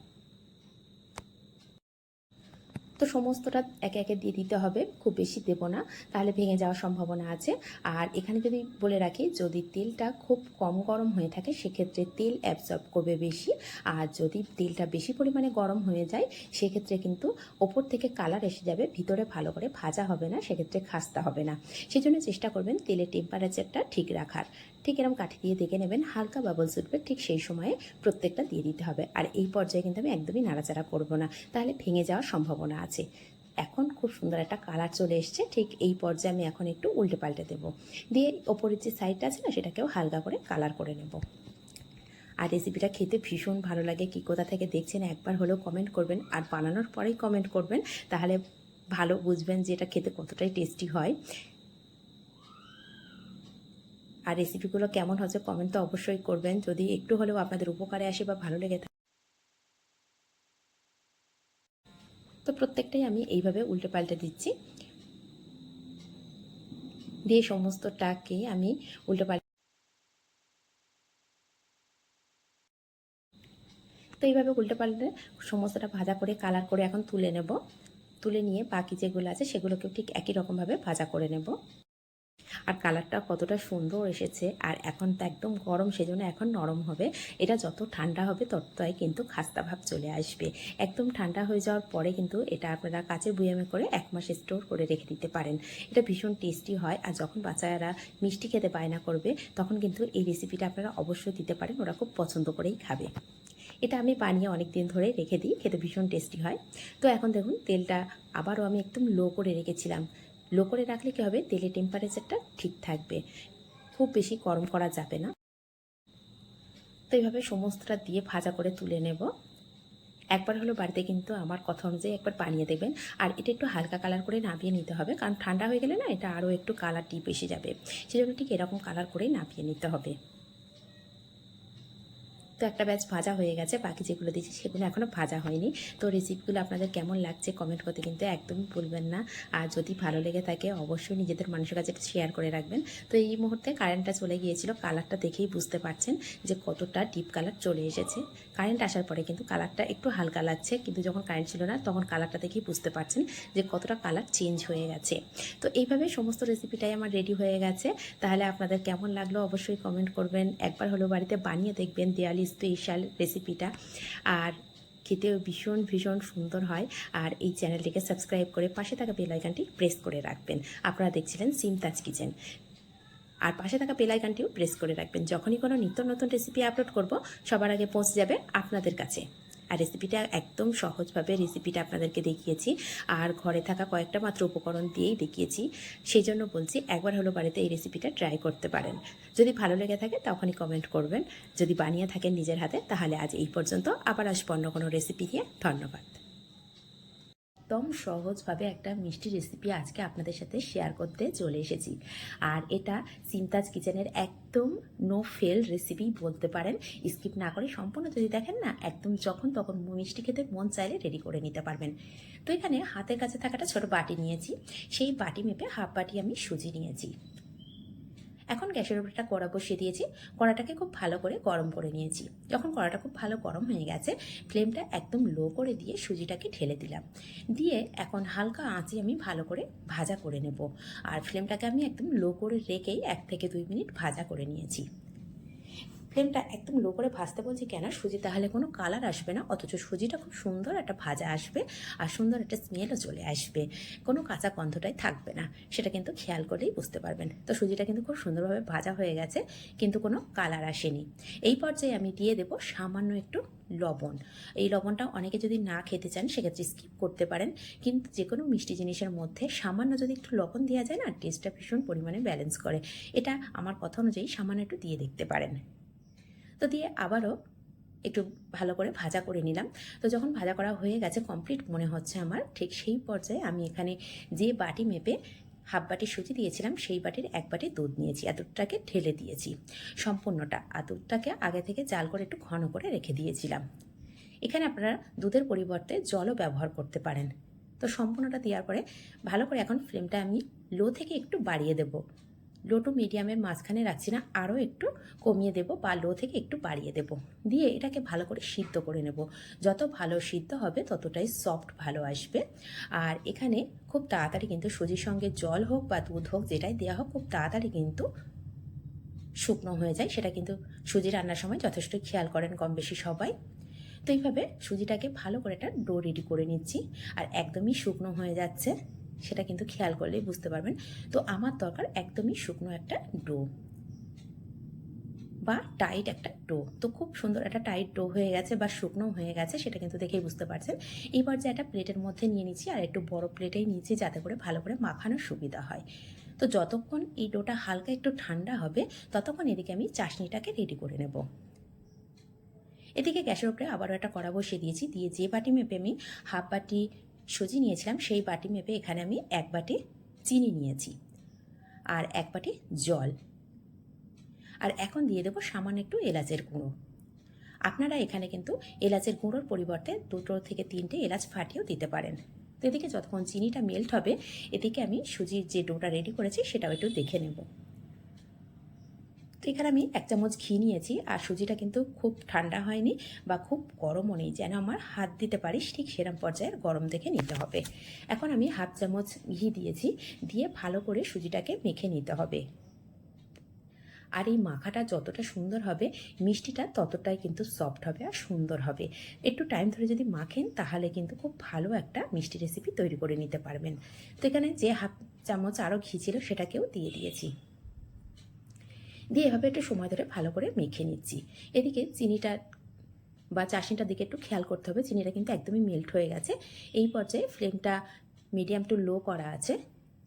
তো সমস্তটা একে একে দিয়ে দিতে হবে, খুব বেশি দেবো না, তাহলে ভেঙে যাওয়ার সম্ভাবনা আছে। আর এখানে যদি বলে রাখি, যদি তেলটা খুব কম গরম হয়ে থাকে সেক্ষেত্রে তেল অ্যাবজর্ব করবে বেশি। আর যদি তেলটা বেশি পরিমাণে গরম হয়ে যায় সেক্ষেত্রে কিন্তু ওপর থেকে কালার এসে যাবে, ভিতরে ভালো করে ভাজা হবে না, সেক্ষেত্রে খাস্তা হবে না। সেই জন্য চেষ্টা করবেন তেলের টেম্পারেচারটা ঠিক রাখার। ঠিক এরকম কাঠি দিয়ে দেখে নেবেন, হালকা বাবলস উঠবে, ঠিক সেই সময়ে প্রত্যেকটা দিয়ে দিতে হবে। আর এই পর্যায়ে কিন্তু আমি একদমই নাড়াচাড়া করব না, তাহলে ভেঙে যাওয়ার সম্ভাবনা আছে। এখন খুব সুন্দর একটা কালার চলে এসছে, ঠিক এই পর্যায়ে আমি এখন একটু উল্টে পাল্টে দেবো, দিয়ে ওপরের যে সাইডটা আছে না সেটাকেও হালকা করে কালার করে নেব। আর রেসিপিটা খেতে ভীষণ ভালো লাগে। কি কোথা থেকে দেখছেন একবার হলেও কমেন্ট করবেন, আর বানানোর পরেই কমেন্ট করবেন, তাহলে ভালো বুঝবেন যে এটা খেতে কতটাই টেস্টি হয়। আর রেসিপিগুলো কেমন হচ্ছে কমেন্ট তো অবশ্যই করবেন, যদি একটু হলেও আপনাদের উপকারে আসে বা ভালো লেগে থাকে। তো প্রত্যেকটাই আমি এইভাবে উল্টে পাল্টে দিচ্ছি, দিয়ে সমস্তটাকে আমি উল্টে পাল্টে। তো এইভাবে উল্টে পাল্টে সমস্তটা ভাজা করে কালার করে এখন তুলে নেব। তুলে নিয়ে বাকি যেগুলো আছে সেগুলোকেও ঠিক একই রকমভাবে ভাজা করে নেব। আর কালারটা কতটা সুন্দর এসেছে। আর এখন তো একদম গরম, সেজন্য এখন নরম হবে। এটা যত ঠান্ডা হবে ততটাই কিন্তু খাস্তা ভাব চলে আসবে। একদম ঠান্ডা হয়ে যাওয়ার পরে কিন্তু এটা আপনারা কাচের বুয়ামে করে 1 মাস স্টোর করে রেখে দিতে পারেন। এটা ভীষণ টেস্টি হয়। আর যখন বাচ্চারা মিষ্টি খেতে বায়না করবে তখন কিন্তু এই রেসিপিটা আপনারা অবশ্যই দিতে পারেন, ওরা খুব পছন্দ করেই খাবে। এটা আমি বানিয়ে অনেক দিন ধরে রেখে দিই, খেতে ভীষণ টেস্টি হয়। তো এখন দেখুন তেলটা আবারও আমি একদম লো করে রেখেছিলাম, লো করে রাখলে কী হবে, তেলের টেম্পারেচারটা ঠিক থাকবে, খুব বেশি গরম করা যাবে না। তো এইভাবে সমস্তটা দিয়ে ভাজা করে তুলে নেব। একবার হলো বাড়িতে কিন্তু আমার কথা অনুযায়ী একবার বানিয়ে দেখবেন। আর এটা একটু হালকা কালার করে নামিয়ে নিতে হবে, কারণ ঠান্ডা হয়ে গেলে না এটা আরও একটু কালার ডিপ এসে যাবে, সেজন্য ঠিক এরকম কালার করেই নামিয়ে নিতে হবে। তো একটা ব্যাচ ভাজা হয়ে গেছে, বাকি যেগুলো দিয়েছি সেগুলো এখনও ভাজা হয়নি। তো রেসিপিগুলো আপনাদের কেমন লাগছে কমেন্ট করতে কিন্তু একদমই ভুলবেন না। আর যদি ভালো লেগে থাকে অবশ্যই নিজেদের মানুষের কাছে একটু শেয়ার করে রাখবেন। তো এই মুহূর্তে কারেন্টটা চলে গিয়েছিল, কালারটা দেখেই বুঝতে পারছেন যে কতটা ডিপ কালার চলে এসেছে। কারেন্ট আসার পরে কিন্তু কালারটা একটু হালকা লাগছে, কিন্তু যখন কারেন্ট ছিল না তখন কালারটা দেখেই বুঝতে পারছেন যে কতটা কালার চেঞ্জ হয়ে গেছে। তো এইভাবে সমস্ত রেসিপিটাই আমার রেডি হয়ে গেছে। তাহলে আপনাদের কেমন লাগলো অবশ্যই কমেন্ট করবেন। একবার হলো বাড়িতে বানিয়ে দেখবেন দেওয়ালি স্পেশাল রেসিপিটা, আর খেতেও ভীষণ ভীষণ সুন্দর হয়। আর এই চ্যানেলটিকে সাবস্ক্রাইব করে পাশে থাকা বেল আইকনটি প্রেস করে রাখবেন। আপনারা দেখছিলেন সিমতাজ কিচেন, আর পাশে থাকা বেল আইকনটিও প্রেস করে রাখবেন। যখনই কোনো নিত্য নতুন রেসিপি আপলোড করব সবার আগে পৌঁছে যাবে আপনাদের কাছে। আর রেসিপিটা একদম সহজভাবে রেসিপিটা আপনাদেরকে দেখিয়েছি, আর ঘরে থাকা কয়েকটা মাত্র উপকরণ দিয়েই দেখিয়েছি। সেই জন্য বলছি একবার হলো বাড়িতে এই রেসিপিটা ট্রাই করতে পারেন। যদি ভালো লেগে থাকে তখনই কমেন্ট করবেন। যদি বানিয়ে থাকেন নিজের হাতে তাহলে আজ এই পর্যন্ত, আবার আসবো অন্য কোনো রেসিপি নিয়ে। ধন্যবাদ। একদম সহজভাবে একটা মিষ্টি রেসিপি আজকে আপনাদের সাথে শেয়ার করতে চলে এসেছি। আর এটা সিমতাজ কিচেনের একদম নো ফেল রেসিপি বলতে পারেন। স্কিপ না করে সম্পূর্ণ যদি দেখেন না, একদম যখন তখন মিষ্টি খেতে মন চাইলে রেডি করে নিতে পারবেন। তো এখানে হাতের কাছে থাকাটা ছোটো বাটি নিয়েছি, সেই বাটি মেপে হাফ বাটি আমি সুজি নিয়েছি। এখন গ্যাসের উপর একটা কড়া বসিয়ে দিয়েছি, কড়াটাকে খুব ভালো করে গরম করে নিয়েছি। যখন কড়াটা খুব ভালো গরম হয়ে গেছে ফ্লেমটা একদম লো করে দিয়ে সুজিটাকে ঢেলে দিলাম। দিয়ে এখন হালকা আঁচে আমি ভালো করে ভাজা করে নেব। আর ফ্লেমটাকে আমি একদম লো করে রেখেই 1 থেকে 2 মিনিট ভাজা করে নিয়েছি। ফ্লেমটা একদম লো করে ভাজতে বলছি কেন, সুজি তাহলে কোনো কালার আসবে না, অথচ সুজিটা খুব সুন্দর একটা ভাজা আসবে আর সুন্দর একটা স্মেলও চলে আসবে, কোনো কাঁচা গন্ধটাই থাকবে না। সেটা কিন্তু খেয়াল করলেই বুঝতে পারবেন। তো সুজিটা কিন্তু খুব সুন্দরভাবে ভাজা হয়ে গেছে, কিন্তু কোনো কালার আসেনি। এই পর্যায়ে আমি দিয়ে দেবো সামান্য একটু লবণ। এই লবণটা অনেকে যদি না খেতে চান সেক্ষেত্রে স্কিপ করতে পারেন, কিন্তু যে কোনো মিষ্টি জিনিসের মধ্যে সামান্য যদি একটু লবণ দেওয়া যায় না, টেস্টটা ভীষণ পরিমাণে ব্যালেন্স করে। এটা আমার কথা অনুযায়ী সামান্য একটু দিয়ে দেখতে পারেন। তো দিয়ে আবারও একটু ভালো করে ভাজা করে নিলাম। তো যখন ভাজা করা হয়ে গেছে কমপ্লিট মনে হচ্ছে আমার, ঠিক সেই পর্যায়ে আমি এখানে যে বাটি মেপে হাফ বাটি সুজি দিয়েছিলাম সেই বাটির 1 বাটি দুধ নিয়েছি, আর দুধটাকে ঢেলে দিয়েছি সম্পূর্ণটা। আর দুধটাকে আগে থেকে জাল করে একটু ঘন করে রেখে দিয়েছিলাম। এখানে আপনারা দুধের পরিবর্তে জলও ব্যবহার করতে পারেন। তো সম্পূর্ণটা দেওয়ার পরে ভালো করে এখন ফ্লেমটা আমি লো থেকে একটু বাড়িয়ে দেব। লো টু মিডিয়ামের মাঝখানে রাখছি না, আরও একটু কমিয়ে দেব বা লো থেকে একটু বাড়িয়ে দেব। দিয়ে এটাকে ভালো করে সিদ্ধ করে নেব। যত ভালো সিদ্ধ হবে ততটাই সফট ভালো আসবে। আর এখানে খুব তাড়াতাড়ি কিন্তু সুজির সঙ্গে জল হোক বা দুধ হোক যেটাই দেওয়া হোক খুব তাড়াতাড়ি কিন্তু শুকনো হয়ে যায়। সেটা কিন্তু সুজি রান্নার সময় যথেষ্ট খেয়াল করেন কম বেশি সবাই। তো এইভাবে সুজিটাকে ভালো করে একটা ডো রেডি করে নিচ্ছি, আর একদমই শুকনো হয়ে যাচ্ছে সেটা কিন্তু খেয়াল করলেই বুঝতে পারবেন। তো আমার দরকার একদমই শুকনো একটা ডো বা টাইট একটা ডো। তো খুব সুন্দর একটা টাইট ডো হয়ে গেছে বা শুকনো হয়ে গেছে সেটা কিন্তু দেখেই বুঝতে পারছেন। এইবার যে একটা প্লেটের মধ্যে নিয়ে নিচ্ছি, আর একটু বড় প্লেটেই নিচ্ছি যাতে করে ভালো করে মাখানোর সুবিধা হয়। তো যতক্ষণ এই ডোটা হালকা একটু ঠান্ডা হবে ততক্ষণ এদিকে আমি চাশনিটাকে রেডি করে নেব। এদিকে গ্যাসের উপরে আবারও একটা কড়া বসিয়ে দিয়েছি, দিয়ে যে বাটি মেপে আমি হাফ বাটি সুজি নিয়েছিলাম সেই বাটি মেপে এখানে আমি 1 বাটি চিনি নিয়েছি আর 1 বাটি জল। আর এখন দিয়ে দেবো সামান্য একটু এলাচের গুঁড়ো। আপনারা এখানে কিন্তু এলাচের গুঁড়োর পরিবর্তে 2 থেকে 3টে এলাচ ফাটিয়েও দিতে পারেন। তো এদিকে যতক্ষণ চিনিটা মেল্ট হবে এদিকে আমি সুজির যে ডোটা রেডি করেছি সেটাও একটু দেখে নেব। তো এখানে আমি 1 চামচ ঘি নিয়েছি, আর সুজিটা কিন্তু খুব ঠান্ডা হয়নি বা খুব গরমও নেই, যেন আমার হাত দিতে পারিস ঠিক সেরকম পর্যায়ের গরম দেখে নিতে হবে। এখন আমি হাফ চামচ ঘি দিয়েছি, দিয়ে ভালো করে সুজিটাকে মেখে নিতে হবে। আর এই মাখাটা যতটা সুন্দর হবে মিষ্টিটা ততটাই কিন্তু সফট হবে আর সুন্দর হবে। একটু টাইম ধরে যদি মাখেন তাহলে কিন্তু খুব ভালো একটা মিষ্টি রেসিপি তৈরি করে নিতে পারবেন। তো এখানে যে হাফ চামচ আরও ঘি ছিল সেটাকেও দিয়ে দিয়েছি, দিয়ে এভাবে একটু সময় ধরে ভালো করে মেখে নিচ্ছি। এদিকে চিনিটা বা চাশনিটার দিকে একটু খেয়াল করতে হবে, চিনিটা কিন্তু একদমই মেল্ট হয়ে গেছে। এই পর্যায়ে ফ্লেমটা মিডিয়াম টু লো করা আছে,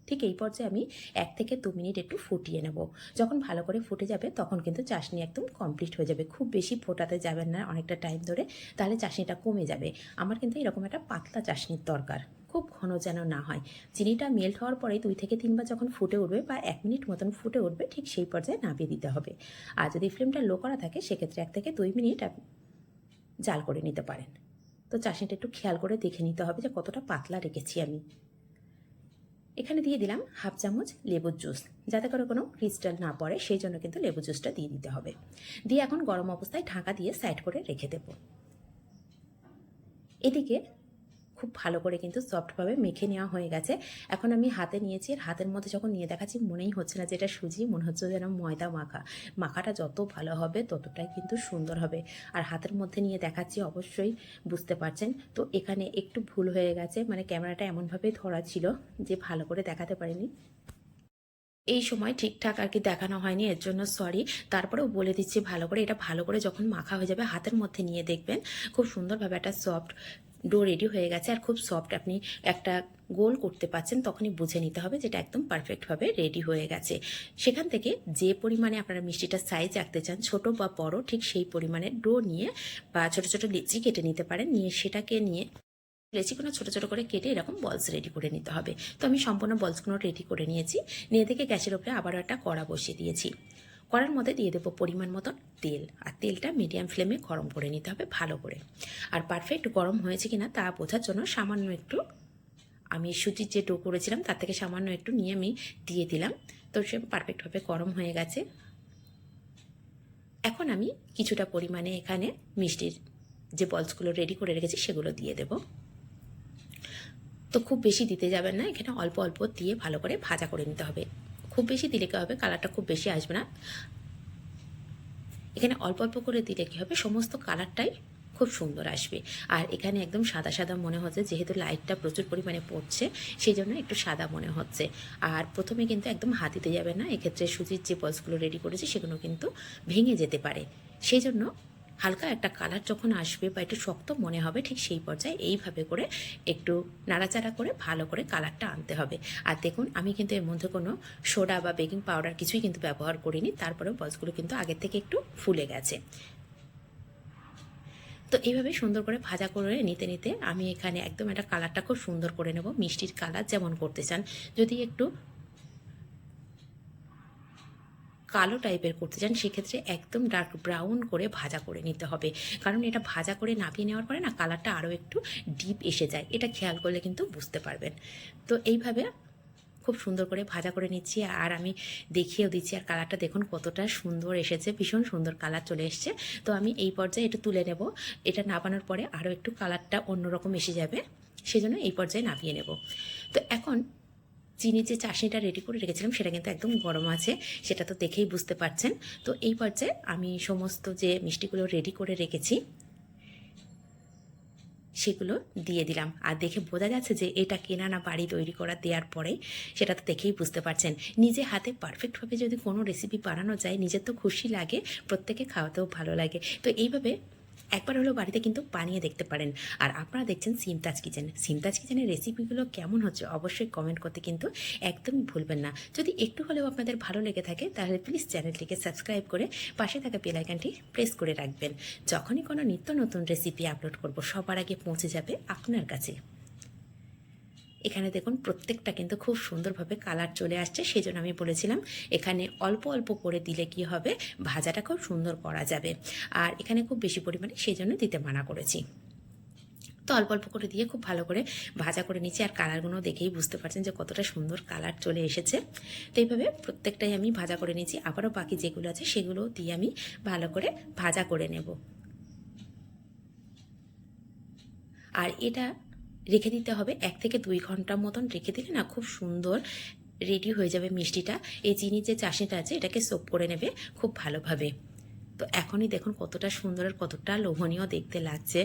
ঠিক এই পর্যায়ে আমি 1 থেকে 2 মিনিট একটু ফুটিয়ে নেব। যখন ভালো করে ফুটে যাবে তখন কিন্তু চাশনি একদম কমপ্লিট হয়ে যাবে। খুব বেশি ফোটাতে যাবেন না অনেকটা টাইম ধরে, তাহলে চাশনিটা কমে যাবে। আমার কিন্তু এরকম একটা পাতলা চাশনির দরকার, খুব ঘন যেন না হয়। চিনিটা মেল্ট হওয়ার পরে 2 থেকে 3 বার যখন ফুটে উঠবে বা 1 মিনিট মতন ফুটে উঠবে, ঠিক সেই পর্যায়ে নামিয়ে দিতে হবে। আর যদি ফ্লেমটা লো করা থাকে সেক্ষেত্রে 1 থেকে 2 মিনিট জাল করে নিতে পারেন। তো চাশনিটা একটু খেয়াল করে দেখে নিতে হবে যে কতটা পাতলা রেখেছি আমি। এখানে দিয়ে দিলাম হাফ চামচ লেবুর জুস, যাতে করে কোনো ক্রিস্টাল না পড়ে, সেই জন্য কিন্তু লেবু জুসটা দিয়ে দিতে হবে। দিয়ে এখন গরম অবস্থায় ঢাকা দিয়ে সাইড করে রেখে দেব। এদিকে খুব ভালো করে কিন্তু সফটভাবে মেখে নেওয়া হয়ে গেছে। এখন আমি হাতে নিয়েছি, আর হাতের মধ্যে যখন নিয়ে দেখাচ্ছি মনেই হচ্ছে না যে এটা সুজি, মনে হচ্ছে যেন ময়দা মাখা। মাখাটা যত ভালো হবে ততটাই কিন্তু সুন্দর হবে। আর হাতের মধ্যে নিয়ে দেখাচ্ছি, অবশ্যই বুঝতে পারছেন। তো এখানে একটু ভুল হয়ে গেছে, মানে ক্যামেরাটা এমনভাবে ধরা ছিল যে ভালো করে দেখাতে পারিনি। এই সময় ঠিকঠাক আর কি দেখানো হয়নি, এর জন্য সরি। তারপরেও বলে দিচ্ছি ভালো করে, এটা ভালো করে যখন মাখা হয়ে যাবে হাতের মধ্যে নিয়ে দেখবেন খুব সুন্দরভাবে একটা সফট ডো রেডি হয়ে গেছে, আর খুব সফট আপনি একটা গোল করতে পারছেন, তখনই বুঝে নিতে হবে যেটা একদম পারফেক্টভাবে রেডি হয়ে গেছে। সেখান থেকে যে পরিমাণে আপনারা মিষ্টিটার সাইজ রাখতে চান, ছোট বা বড়, ঠিক সেই পরিমাণে ডো নিয়ে বা ছোট ছোট লিচি কেটে নিতে পারেন। নিয়ে সেটাকে নিয়ে লেচিগুলো ছোটো ছোটো করে কেটে এরকম বলস রেডি করে নিতে হবে। তো আমি সম্পূর্ণ বলসগুলো রেডি করে নিয়েছি। নিয়ে থেকে গ্যাসের উপরে আবারও একটা কড়া বসিয়ে দিয়েছি। কড়ার মধ্যে দিয়ে দেবো পরিমাণ মতন তেল, আর তেলটা মিডিয়াম ফ্লেমে গরম করে নিতে হবে ভালো করে। আর পারফেক্ট গরম হয়েছে কিনা তা বোঝার জন্য সামান্য একটু আমি সুজির যে ডো করেছিলাম তার থেকে সামান্য একটু নিয়ে আমি দিয়ে দিলাম। তো সে পারফেক্টভাবে গরম হয়ে গেছে। এখন আমি কিছুটা পরিমাণে এখানে মিষ্টির যে বলসগুলো রেডি করে রেখেছি সেগুলো দিয়ে দেবো। তো খুব বেশি দিতে যাবেন না, এখানে অল্প অল্প দিয়ে ভালো করে ভাজা করে নিতে হবে। খুব বেশি দিলে কী হবে, কালারটা খুব বেশি আসবে না। এখানে অল্প অল্প করে দিলে কী হবে, সমস্ত কালারটাই খুব সুন্দর আসবে। আর এখানে একদম সাদা সাদা মনে হচ্ছে, যেহেতু লাইটটা প্রচুর পরিমাণে পড়ছে সেই জন্য একটু সাদা মনে হচ্ছে। আর প্রথমে কিন্তু একদম হাত দিতে যাবে না, এক্ষেত্রে সুজির যে বলসগুলো রেডি করেছি সেগুলো কিন্তু ভেঙে যেতে পারে। সেই জন্য হালকা একটা কালার যখন আসবে বা একটু শক্ত মনে হবে, ঠিক সেই পর্যায়ে এইভাবে করে একটু নাড়াচাড়া করে ভালো করে কালারটা আনতে হবে। আর দেখুন আমি কিন্তু এর মধ্যে কোনো সোডা বা বেকিং পাউডার কিছুই কিন্তু ব্যবহার করিনি, তারপরেও বলসগুলো কিন্তু আগের থেকে একটু ফুলে গেছে। তো এইভাবে সুন্দর করে ভাজা করে নিতে নিতে আমি এখানে একদম একটা কালারটা খুব সুন্দর করে নেব, মিষ্টির কালার যেমন করতে চান। যদি একটু কালো টাইপের করতে চান সেক্ষেত্রে একদম ডার্ক ব্রাউন করে ভাজা করে নিতে হবে, কারণ এটা ভাজা করে নামিয়ে নেওয়ার পরে না কালারটা আরও একটু ডিপ এসে যায়, এটা খেয়াল করলে কিন্তু বুঝতে পারবেন। তো এইভাবে খুব সুন্দর করে ভাজা করে নিচ্ছি, আর আমি দেখিয়েও দিচ্ছি। আর কালারটা দেখুন কতটা সুন্দর এসেছে, ভীষণ সুন্দর কালার চলে এসছে। তো আমি এই পর্যায়ে একটু তুলে নেব, এটা নামানোর পরে আরও একটু কালারটা অন্যরকম এসে যাবে, সেজন্য এই পর্যায়ে নামিয়ে নেব। তো এখন চিনির যে চাশনিটা রেডি করে রেখেছিলাম সেটা কিন্তু একদম গরম আছে, সেটা তো দেখেই বুঝতে পারছেন। তো এই পর্যায়ে আমি সমস্ত যে মিষ্টিগুলো রেডি করে রেখেছি সেগুলো দিয়ে দিলাম। আর দেখে বোঝা যাচ্ছে যে এটা কেনা না বাড়ি তৈরি করা, দেওয়ার পরেই সেটা তো দেখেই বুঝতে পারছেন। নিজে হাতে পারফেক্টভাবে যদি কোনো রেসিপি বানানো যায়, নিজের তো খুশি লাগে, প্রত্যেকে খাওয়াতেও ভালো লাগে। তো এইভাবে একবার হলেও বাড়িতে কিন্তু বানিয়ে দেখতে পারেন। আর আপনারা দেখছেন সিমতাজ কিচেন। সিমতাজ কিচেনের রেসিপিগুলো কেমন হচ্ছে অবশ্যই কমেন্ট করতে কিন্তু একদমই ভুলবেন না। যদি একটু হলেও আপনাদের ভালো লেগে থাকে তাহলে প্লিজ চ্যানেলটিকে সাবস্ক্রাইব করে পাশে থাকা বেল আইকনটি প্রেস করে রাখবেন। যখনই কোনো নিত্য নতুন রেসিপি আপলোড করব সবার আগে পৌঁছে যাবে আপনার কাছে। এখানে দেখুন প্রত্যেকটা কিন্তু খুব সুন্দরভাবে কালার চলে আসছে, সেই জন্য আমি বলেছিলাম এখানে অল্প অল্প করে দিলে কি হবে, ভাজাটা খুব সুন্দর করা যাবে। আর এখানে খুব বেশি পরিমাণে সেই জন্য দিতে মানা করেছি। তো অল্প অল্প করে দিয়ে খুব ভালো করে ভাজা করে নিচ্ছি, আর কালারগুলো দেখেই বুঝতে পারছেন যে কতটা সুন্দর কালার চলে এসেছে। তো এইভাবে প্রত্যেকটাই আমি ভাজা করে নিচ্ছি, আবারও বাকি যেগুলো আছে সেগুলো দিয়ে আমি ভালো করে ভাজা করে নেব। আর এটা রেখে দিতে হবে 1 থেকে 2 ঘন্টার মতন, রেখে দিলে না খুব সুন্দর রেডি হয়ে যাবে মিষ্টিটা। এই চিনির যে চাশনিটা আছে এটাকে সোপ করে নেবে খুব ভালোভাবে। তো এখনই দেখুন কতটা সুন্দর আর কতটা লোভনীয় দেখতে লাগছে।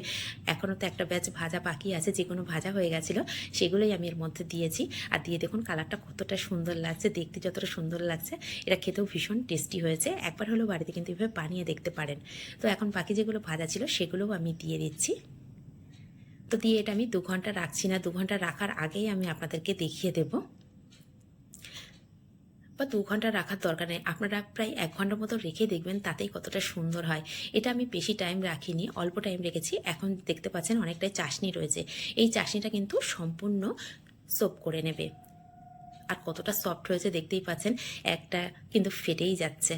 এখনও তো একটা ব্যাচ ভাজা বাকি আছে, যেগুলো ভাজা হয়ে গেছিলো সেগুলোই আমি এর মধ্যে দিয়েছি। আর দিয়ে দেখুন কালারটা কতটা সুন্দর লাগছে, দেখতে যতটা সুন্দর লাগছে এটা খেতেও ভীষণ টেস্টি হয়েছে। একবার হলেও বাড়িতে কিন্তু এভাবে বানিয়ে দেখতে পারেন। তো এখন বাকি যেগুলো ভাজা ছিল সেগুলোও আমি দিয়ে দিচ্ছি। তো দিয়ে এটা আমি 2 ঘন্টা রাখছি না, 2 ঘন্টা রাখার আগেই আমি আপনাদেরকে দেখিয়ে দেব। বা 2 ঘন্টা রাখার দরকার নেই, আপনারা প্রায় 1 ঘন্টার মতো রেখে দেখবেন তাতেই কতটা সুন্দর হয়। এটা আমি বেশি টাইম রাখিনি, অল্প টাইম রেখেছি। এখন দেখতে পাচ্ছেন অনেকটাই চাশনি রয়েছে। এই চাশনিটা কিন্তু সম্পূর্ণ সোপ করে নেবে। আর কতটা সফট হয়েছে দেখতেই পাচ্ছেন, একটা কিন্তু ফেটেই যাচ্ছে।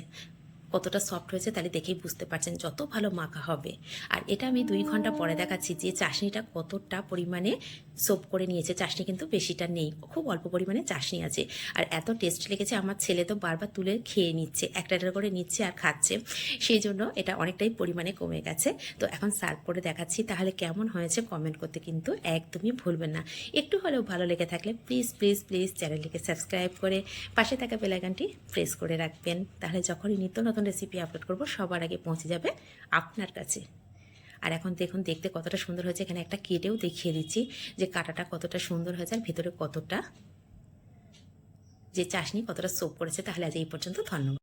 কতটা সফট হয়েছে তাহলে দেখেই বুঝতে পারছেন যত ভালো মাখা হবে। আর এটা আমি 2 ঘন্টা পরে দেখাচ্ছি যে চাশনিটা কতটা পরিমাণে সোপ করে নিয়েছে। চাশনি কিন্তু বেশিটা নেই, খুব অল্প পরিমাণে চাশনি আছে। আর এত টেস্ট লেগেছে, আমার ছেলে তো বারবার তুলে খেয়ে নিচ্ছে, একটা করে নিচ্ছে আর খাচ্ছে। সেই জন্য এটা অনেকটাই পরিমাণে কমে গেছে। তো এখন সার্ভ করে দেখাচ্ছি, তাহলে কেমন হয়েছে কমেন্ট করতে কিন্তু একদমই ভুলবেন না। একটু হলেও ভালো লেগে থাকলে প্লিজ প্লিজ প্লিজ চ্যানেলটিকে সাবস্ক্রাইব করে পাশে থাকা বেল আইকনটি প্রেস করে রাখবেন। তাহলে যখনই নিত্য নতুন রেসিপি আপলোড করব সবার আগে পৌঁছে যাবে আপনার কাছে। আর এখন দেখুন দেখতে কতটা সুন্দর হয়েছে। এখানে একটা কেটেও দেখিয়ে দিচ্ছি যে কাটাটা কতটা সুন্দর হয়েছে আর ভেতরে কতটা যে চাশনি কতটা সোপ করেছে। তাহলে আজ এই পর্যন্ত, ধন্যবাদ।